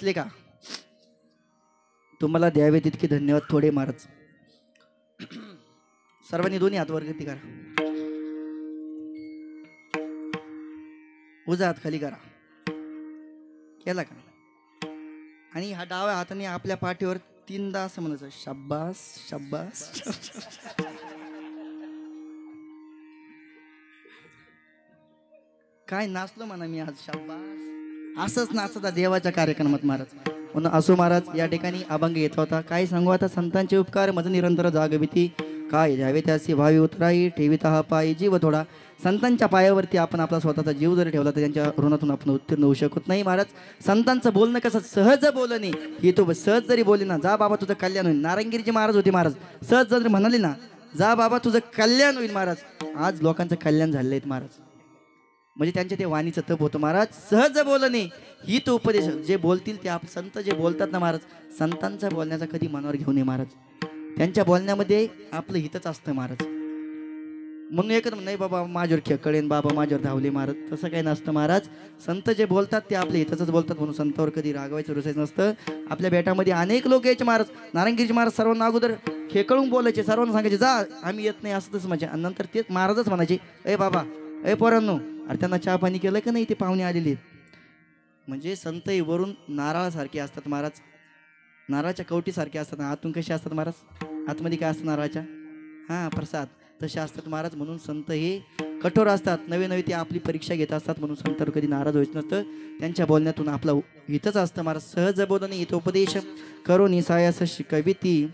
बसले का? तुम्हाला द्यावे तितके धन्यवाद थोडे महाराज. सर्वांनी दोन्ही हात वरती करा, उजा हात खाली करा. केला का? आणि हा डाव्या हाताने आपल्या पाठीवर 3दा असं म्हणायचं, शाब्बास शाब्बास. काय नाचलो म्हणा मी आज, शाब्बास. असंच नाचता देवाच्या कार्यक्रमात महाराज. म्हणून असो महाराज, या ठिकाणी अभंग येत होता. काय सांगू आता, संतांचे उपकार मज निरंतर जागविती, काय द्यावे त्यासी व्हावी उतराई, ठेविता हा पायी जीव थोडा. संतांच्या पायावरती आपण आपला स्वतःचा जीव जरी ठेवला तर त्यांच्या ऋणातून आपण उत्तीर्ण होऊ शकत नाही महाराज. संतांचं बोलणं कसं सहज बोलणे, हे तो सहज जरी बोलले ना, जा बाबा तुझं कल्याण होईल. नारायणगिरीचे महाराज होते महाराज, सहज जरी म्हणाले ना, जा बाबा तुझं कल्याण होईल महाराज. आज लोकांचं कल्याण झालेलं आहे महाराज. म्हणजे त्यांच्या ते वाणीचं तप होतं महाराज. सहज बोलणे ही तो उपदेश. जे बोलतील ते आप संत जे बोलतात ना महाराज, संतांचा बोलण्याचा कधी मनावर घेऊ नये महाराज. त्यांच्या बोलण्यामध्ये आपलं हितच असतं महाराज. म्हणून एकच नाही बाबा माझ्यावर खेकळेन, बाबा माझ्यावर धावले महाराज, तसं काही नसतं महाराज. संत जे बोलतात ते आपल्या हिताचंच बोलतात. म्हणून संतावर कधी रागवायचं रुसायचं नसतं. आपल्या बेटामध्ये अनेक लोक यायचे महाराज. नारायणगिरीचे महाराज सर्वांना अगोदर खेकळून बोलायचे, सर्वांना सांगायचे जा आम्ही येत नाही असं तसं म्हणजे. आणि नंतर तेच महाराजच म्हणायचे, ए बाबा ए पोरांनो, अरे त्यांना चहा पाणी केलं का नाही, ते पाहुणे आलेले आहेत. म्हणजे संत वरून नारळासारखे असतात महाराज, नारळाच्या कवटीसारखे असतात. आतून कसे असतात महाराज, आतमध्ये काय असतं नारळाच्या, हां प्रसाद, तसे असतात महाराज. म्हणून संत हे कठोर असतात, नवे नवे ते आपली परीक्षा घेत असतात. म्हणून संतांवर कधी नाराज व्हायचं नसतं. त्यांच्या बोलण्यातून आपलं हितच असतं महाराज. सहज बोलणे हितोपदेश करो निसायास शिकविती.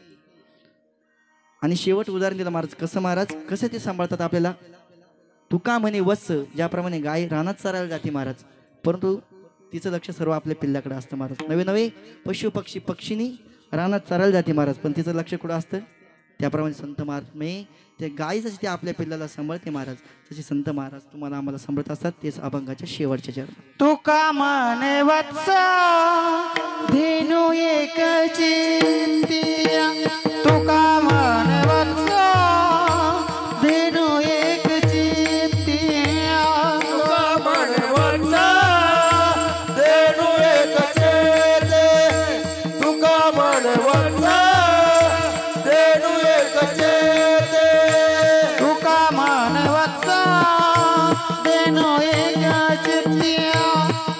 आणि शेवट उदाहरण दिलं महाराज, कसं महाराज कसं ते सांभाळतात आपल्याला. तुका म्हणे वत्स, ज्याप्रमाणे गाय रानात चरायला जाते महाराज, परंतु तिचं लक्ष सर्व आपल्या पिल्ल्याकडे असतं महाराज. नवे नवे पशु पक्षी पक्षीनी रानात चरायला जाते महाराज, पण तिचं लक्ष कुठं असतं. त्याप्रमाणे संत महाराज मे ते गाय जशी ते आपल्या पिल्ल्याला सांभाळते महाराज, तसे संत महाराज तुम्हाला आम्हाला सांभाळत असतात. तेच अभंगाच्या शेवटच्या चरण. तुका म्हणे वत्स धेनु एक चिंतिया, तुका म्हणे वत्स धेनु एक चिंतिया, तुका म्हणे वत्स धेनु एक चेते, तुका म्हणे वत्स धेनु एक चेते, तुका म्हणे वत्स धेनु एक चिंतिया,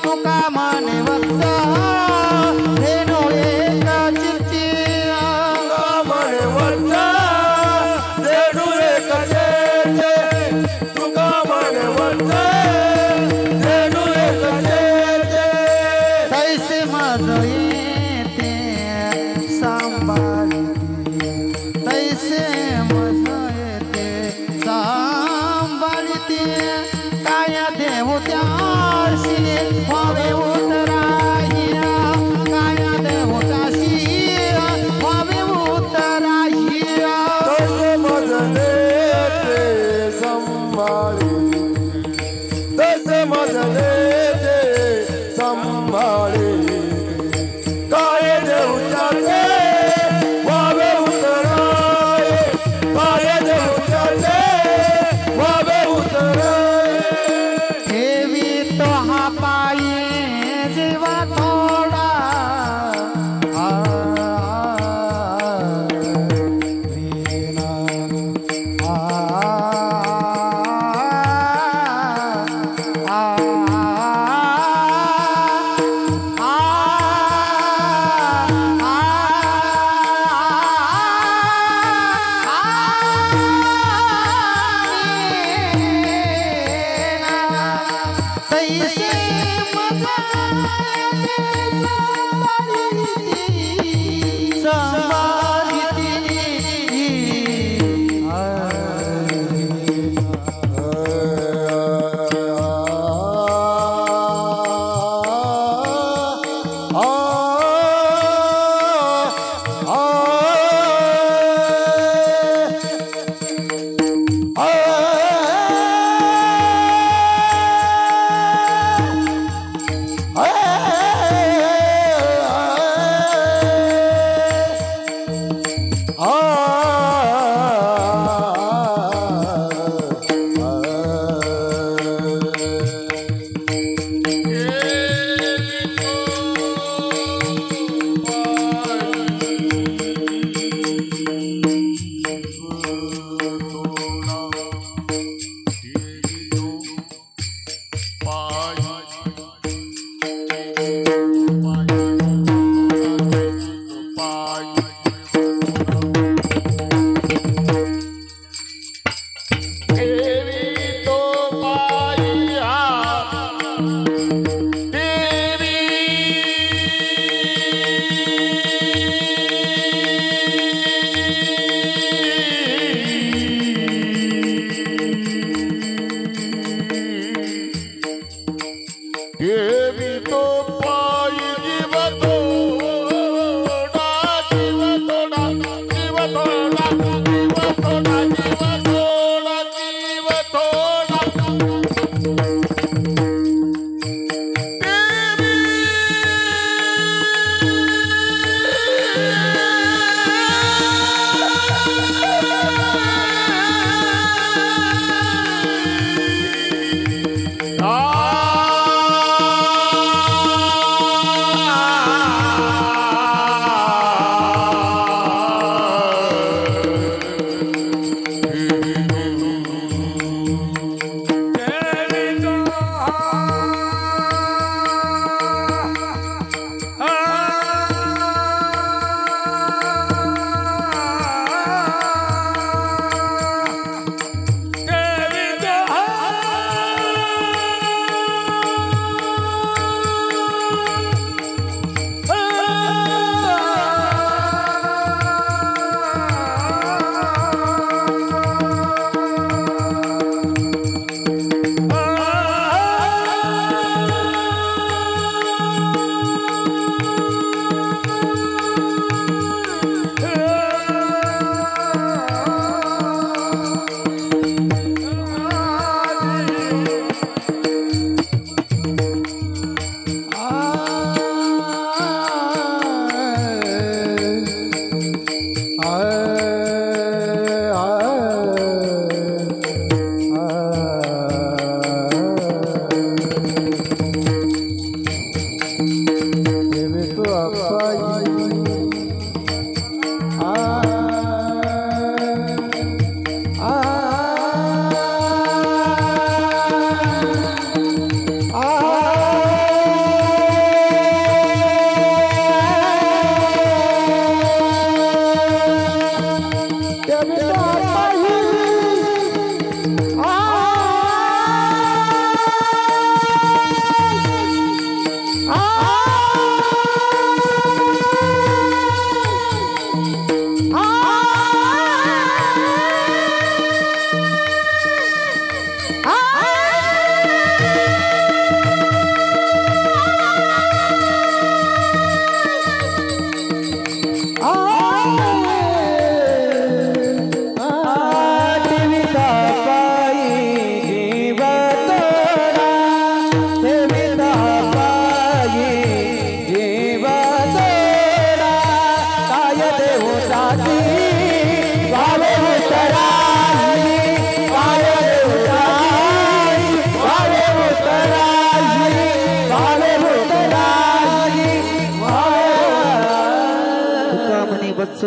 तुका म्हणे वत्स धेनु एक चिंतिया, तुका म्हणे वत्स धेनु एक चेते, तुका म्हणे वत्स धेनु एक चेते. तैसे मज येते सांभाळते, तैसे मज येते सांभाळते, काय देऊ त्याशी व्हावे उतराहिया, काय देऊ त्याशी व्हावे उतराहिया. तसे मजले ते संभाळी, तसे मजले ते संभाळी, काय देऊच्याचे व्हावे उतराय, काय देऊच्याचे व्हावे उतराय. ठेवी तो हा पायी जीवा थोडा,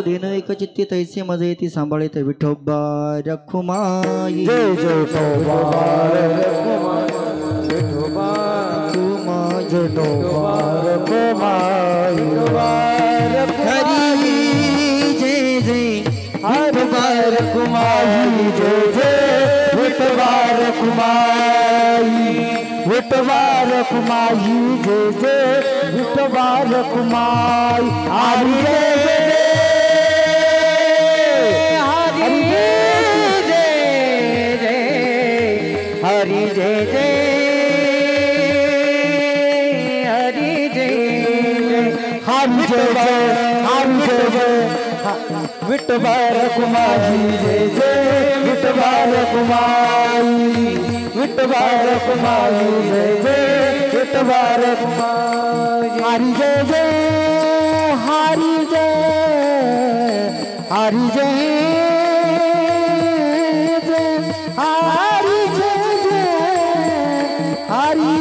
धेन एक चित्ती तैसे मज येती सांभाळीत विठोबा रखुमाई जय जय विठोबा रखुमाई विठोबा रखुमाई हरी जय जय विठोबा रखुमाई जय जय विठोबा रखुमाई विठोबा रखुमाई जय जय विठोबा रखुमाई हरी जय जय हरी जय जय हरी जय हरी जय विठोबा रखुमाई जय जय विठोबा रखुमाई विठोबा रखुमाई जय जय विठोबा रखुमाई हरी जय जय हरी जय हरी जय हरी जय हरी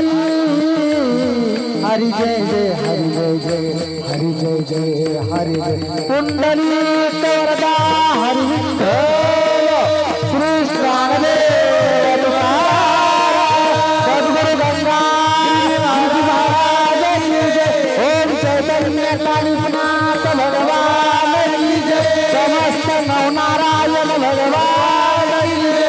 हरी जय जय हरी जय जय हरी जय जय हरी जय कुंडली वरदा हरी विठ्ठल श्री श्रावणदेव सद्गुरु गंगा महाराज की जय ओम चैतन्य कालीनाथ भगवान की जय समस्त नवनारायण भगवान की जय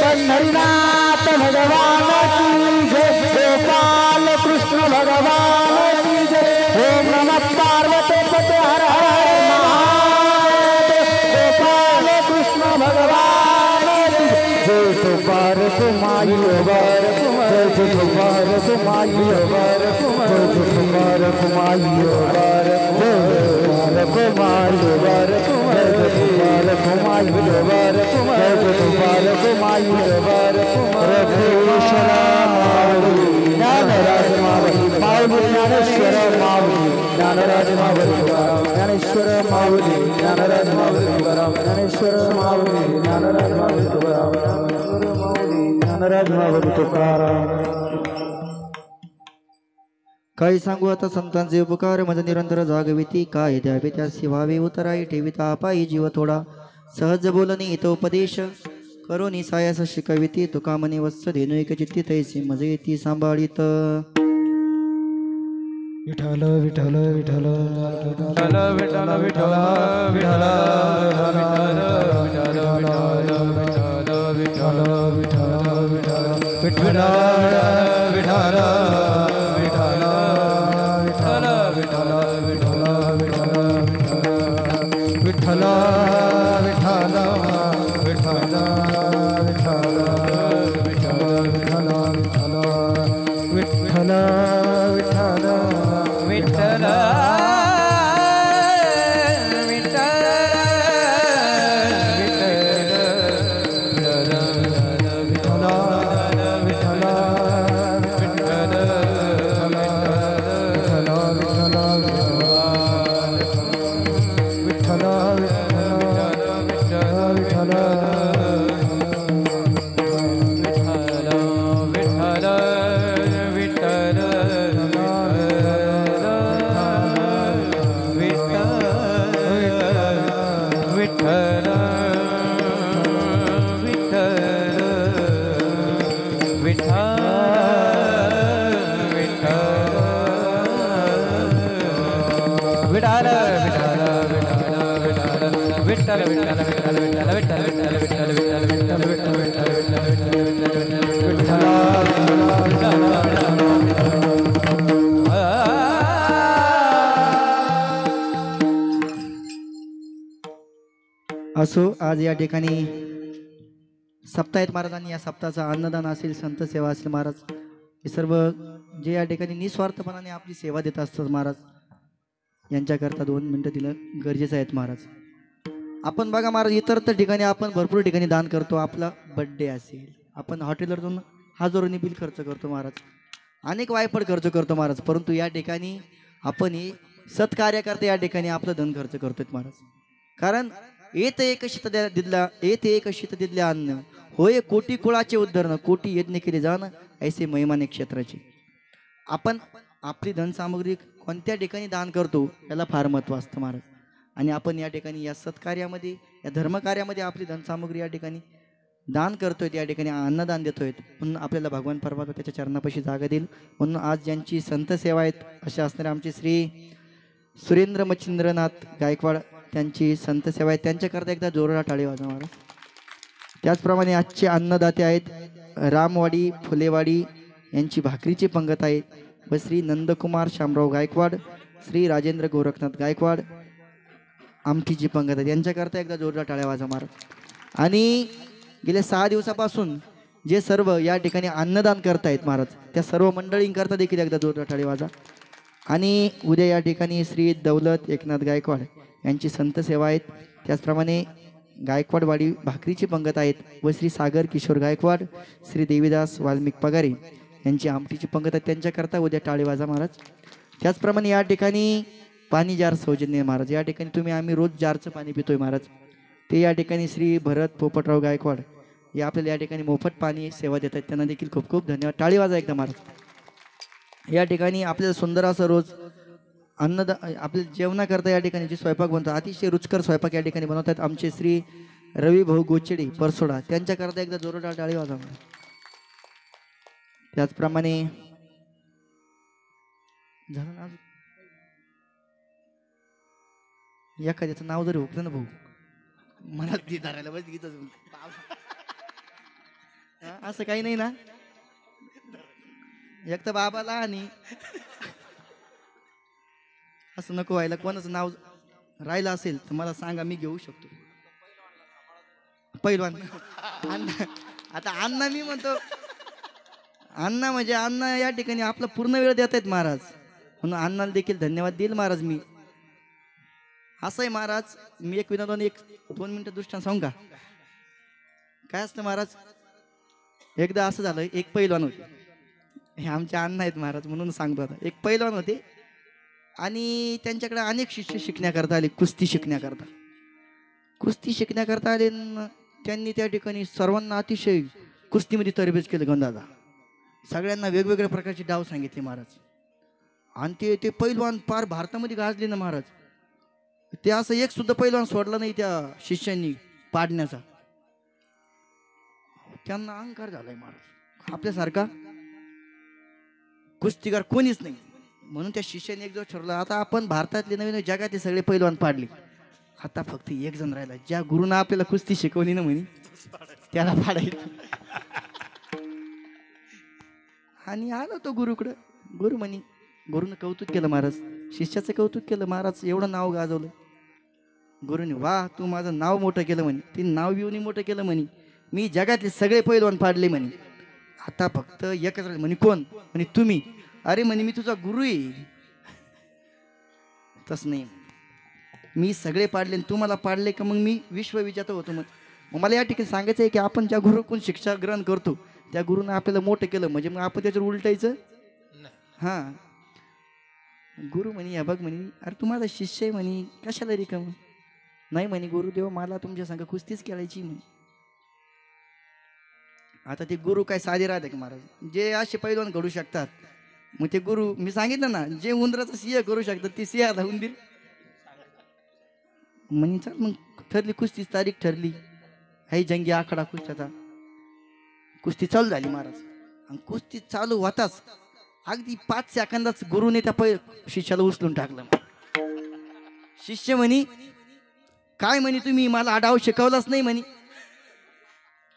पंढरीनाथ भगवान की जय गोपाल कृष्ण भगवान की जय ओम नमः पार्वती पते हर हर महादेव गोपाल कृष्ण भगवान की जय गोपाल कुमारी वर जय गोपाल कुमारी वर जय गोपाल कुमारी वर जय कुमारी वर जय गोपाल कुमारी वर जय गोपाल कुमारी वर रघुवीश्वर ज्ञानराज मावली ज्ञानेश्वर मावली ज्ञानराज मावली ज्ञानेश्वर मावली ज्ञानराज मावली ज्ञानेश्वर मावली ज्ञानराज मावली ज्ञानराज मावली तुकाराम काही सांगू आता संतांचे उपकार मज निरंतर जागविती काय द्यावे त्या शिवावे उतराई ठेविता पायी जीव थोडा सहज बोलणे इथं उपदेश करोनी सायास शिकविती तुका मनी वत्स धेनु एक चित्ती तैसे मज येती सांभाळीत विठ्ठल विठ्ठल विठ्ठल विठ्ठल विठ्ठल विठ्ठल विठ्ठल विठ्ठल विठ्ठल विठ्ठल असो आज या ठिकाणी सप्ताह आहेत महाराज आणि या सप्ताहाचा अन्नदान असेल संत सेवा असेल महाराज हे सर्व जे या ठिकाणी निस्वार्थपणाने आपली सेवा देत असतात महाराज यांच्याकरता 2 मिनिटं दिलं गरजेचं आहेत महाराज. आपण बघा महाराज इतर तर ठिकाणी आपण भरपूर ठिकाणी दान करतो. आपला बर्थडे असेल आपण हॉटेलवर जाऊन हजारोनी बिल खर्च करतो महाराज, अनेक वायपड खर्च करतो महाराज, परंतु या ठिकाणी आपण हे सत्कार्यकर्ते या ठिकाणी आपलं धन खर्च करतोय महाराज. कारण येत एक शीत दिदला येते एक शीत दिदले अन्न होय कोटी कुळाचे उद्धरण कोटी यज्ञ केले जाण ऐसे महिमाने क्षेत्राचे. आपण आपली धनसामग्री कोणत्या ठिकाणी दान करतो याला फार महत्त्व असतं महाराज. आणि आपण या ठिकाणी या सत्कार्यामध्ये या धर्मकार्यामध्ये आपली धनसामुग्री या ठिकाणी दान करतोय, या ठिकाणी अन्नदान देतोय, म्हणून आपल्याला भगवान परमात्मा त्याच्या चरणापाशी जागा देईल. म्हणून आज ज्यांची संत सेवा आहेत असे असणारे आमचे श्री सुरेंद्र मच्छिंद्रनाथ गायकवाड त्यांची संत सेवा आहे, त्यांच्याकरता एकदा जोरदार टाळी वाजवा महाराज. त्याचप्रमाणे आजचे अन्नदाते आहेत रामवाडी फुलेवाडी यांची भाकरीची पंगत आहे व श्री नंदकुमार शामराव गायकवाड, श्री राजेंद्र गोरखनाथ गायकवाड आमटीची पंगत आहे, यांच्याकरता एकदा जोरदार टाळ्या वाजवा महाराज. आणि गेल्या 6 दिवसापासून जे सर्व या ठिकाणी अन्नदान करतायत महाराज, त्या सर्व मंडळींकरता देखील एकदा जोरदार टाळी वाजा. आणि उद्या या ठिकाणी श्री दौलत एकनाथ गायकवाड यांची संत सेवा आहेत, त्याचप्रमाणे गायकवाडवाडी भाकरीची पंगत आहेत व श्री सागर किशोर गायकवाड, श्री देवीदास वाल्मिक पगारे यांची आमटीची पंगत आहे, त्यांच्याकरता उद्या टाळी वाजा महाराज. त्याचप्रमाणे या ठिकाणी पाणी जार सौजन्य महाराज, या ठिकाणी तुम्ही आम्ही रोज जारचं पाणी पितोय महाराज, ते या ठिकाणी श्री भरत पोपटराव गायकवाड हे आपल्याला या ठिकाणी मोफत पाणी सेवा देत आहेत, त्यांना देखील खूप खूप धन्यवाद. टाळी वाजा एकदा महाराज. या ठिकाणी आपल्याला सुंदर असं रोज आपल्या जेवणाकरता या ठिकाणी जे स्वयंपाक बनतो, अतिशय रुचकर स्वयंपाक या ठिकाणी बनवतात आमचे श्री रवी भाऊ गोचडे परसोडा, त्यांच्याकरता एकदा जोरदार टाळी वाजा. त्याचप्रमाणे झालं ना एखाद्याचं नाव जरी होतं ना भाऊ मनात ती धरायला बस गीत असं काही नाही ना, एक तर बाबाला आणि असं नको व्हायला. कोणाचं नाव राहिलं असेल तर मला सांगा, मी घेऊ शकतो. पहिलवान अण्णा, आता अण्णा मी म्हणतो अण्णा म्हणजे अण्णा या ठिकाणी आपला पूर्ण वेळ देत आहेत महाराज, म्हणून अण्णाला देखील धन्यवाद देईल महाराज. मी असं आहे महाराज, मी एक विनोदन 1-2 मिनिटं दृष्टांत सांगू का? काय असतं महाराज, एकदा असं झालं, एक पैलवान होते, हे आमचे अण्णा आहेत महाराज म्हणून सांगतो. आता एक पैलवान होते आणि त्यांच्याकडे अनेक शिष्य शिकण्याकरता आले, कुस्ती शिकण्याकरता आले. त्यांनी त्या ठिकाणी सर्वांना अतिशय कुस्तीमध्ये तरबेज केलं गंधादा, सगळ्यांना वेगवेगळ्या प्रकारचे डाव सांगितले महाराज. आणि ते पैलवान पार भारतामध्ये गाजले ना महाराज. ते असं एक सुद्धा पैलवान सोडला नाही त्या शिष्यांनी पाडण्याचा. त्यांना अहंकार झालाय महाराज, आपल्यासारखा कुस्तीगार कोणीच नाही. म्हणून त्या शिष्याने एक दिवस ठरवलं, आता आपण भारतातले नवीन जगातले सगळे पैलवान पाडले, आता फक्त एक जण राहिला, ज्या गुरुनं आपल्याला कुस्ती शिकवली ना म्हणे त्याला पाडायचं. आणि आला तो गुरुकडं. गुरु म्हणे, गुरुनं कौतुक केलं महाराज, शिष्याचं कौतुक केलं महाराज, एवढं नाव गाजवलं. गुरुने, वा तू माझं नाव मोठं केलं म्हणे, ते नाव बिवनी मोठं केलं म्हणे, मी जगातले सगळे पैलवान पाडले म्हणे, आता फक्त एकच राहिले म्हणे. कोण? म्हणे तुम्ही. अरे म्हणे मी तुझा गुरु आहे. तस नाही, मी सगळे पाडले तू मला पाडले का मग मी विश्वविजेता होतो. मग मला या ठिकाणी सांगायचं आहे की आपण ज्या गुरुकडून शिक्षा ग्रहण करतो त्या गुरुनं आपल्याला मोठं केलं म्हणजे मग आपण त्याच्यावर उलटायचं. हां, गुरु म्हणे, या बघ म्हणे, अरे तू माझा शिष्य आहे म्हणे, कशाला रिकाम? नाही म्हणे, गुरुदेव मला तुमच्या संग कुस्तीच खेळायची म्हणे. आता ते गुरु काय साधे राहते का महाराज? जे असे पैलवान घडू शकतात, मग ते गुरु मी सांगितलं ना, जे उंदराचं सिंह करू शकतात ते सिंहाला उंदीर म्हणे. चल मग ठरली कुस्तीची तारीख ठरली, हाही जंगी आखाडा कुस्त्याचा. कुस्ती चालू झाली महाराज. आणि कुस्ती चालू होताच अगदी 5 सेकंदाच गुरुने त्या शिष्याला उचलून टाकलं. शिष्य म्हणे, काय म्हणे तुम्ही मला हा डाव शिकवलाच नाही म्हणे.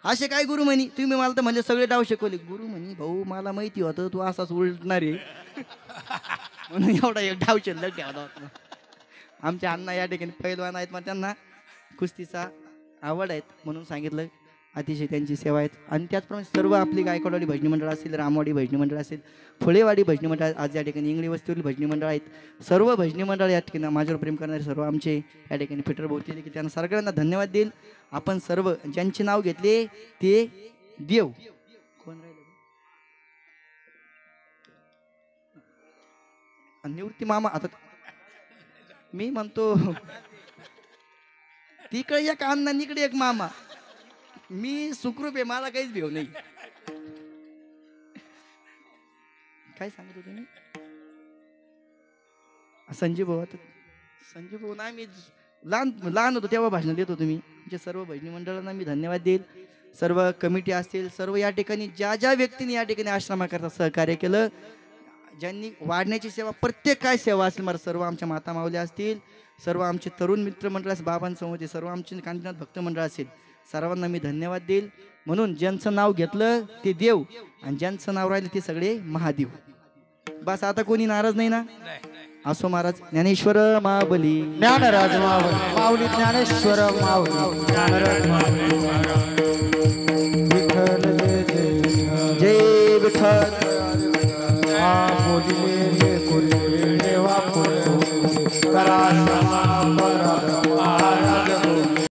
असे काय गुरु म्हणे, तुम्ही मला तर म्हणजे सगळे डाव शिकवले. गुरु म्हणे, भाऊ मला माहिती होतं तू असाच उलटणार आहे म्हणून एवढा एक डाव शिल्लक ठेवला होता. आमचे अण्णा या ठिकाणी पैलवान आहेत, मग त्यांना कुस्तीचा आवड आहेत म्हणून सांगितलं. अतिशय त्यांची सेवा आहेत. आणि त्याचप्रमाणे सर्व आपली गायकवाडवाडी भजनी मंडळ असेल, रामवाडी भजनी मंडळ असेल, फुलेवाडी भजनी मंडळ, आज या ठिकाणी इंगळी वस्तीवरील भजनी मंडळ आहेत. सर्व भजनी मंडळ या ठिकाणी माझ्यावर प्रेम करणारे सर्व आमचे या ठिकाणी फिटर भोवतील की त्यांना सगळ्यांना धन्यवाद देईल. आपण सर्व ज्यांचे नाव घेतले ते देव. कोण राहिले? निवृत्ती मामा. आता मी म्हणतो तिकडे एक अण्णा, इकडे एक मामा. मी सुखरूप आहे, मला काहीच भेव नाही. काय सांगत होते मी? संजीव भाऊ. संजीव भाऊ ना, मी लहान लहान होतो तेव्हा भाषण देत होतो मी. म्हणजे सर्व भजनी मंडळांना मी धन्यवाद देईल. सर्व कमिटी असतील, सर्व या ठिकाणी ज्या ज्या व्यक्तींनी या ठिकाणी आश्रमाकरता सहकार्य केलं, ज्यांनी वाढण्याची सेवा, प्रत्येक काय सेवा असेल मला, सर्व आमच्या माता माऊल्या असतील, सर्व आमचे तरुण मित्र मंडळ असेल, बाबांसमोर सर्व आमचे कांतीनाथ भक्त मंडळ असेल, सर्वांना मी धन्यवाद देईल. म्हणून ज्यांचं नाव घेतलं ते देव आणि ज्यांचं नाव राहिलं ते सगळे महादेव. बस आता कोणी नाराज नाही ना? असो महाराज. ज्ञानेश्वर माऊली, ज्ञानराज माऊली, ज्ञानेश्वर माऊली, ज्ञानराज माऊली. विठ्ठल जय जय जय विठ्ठल.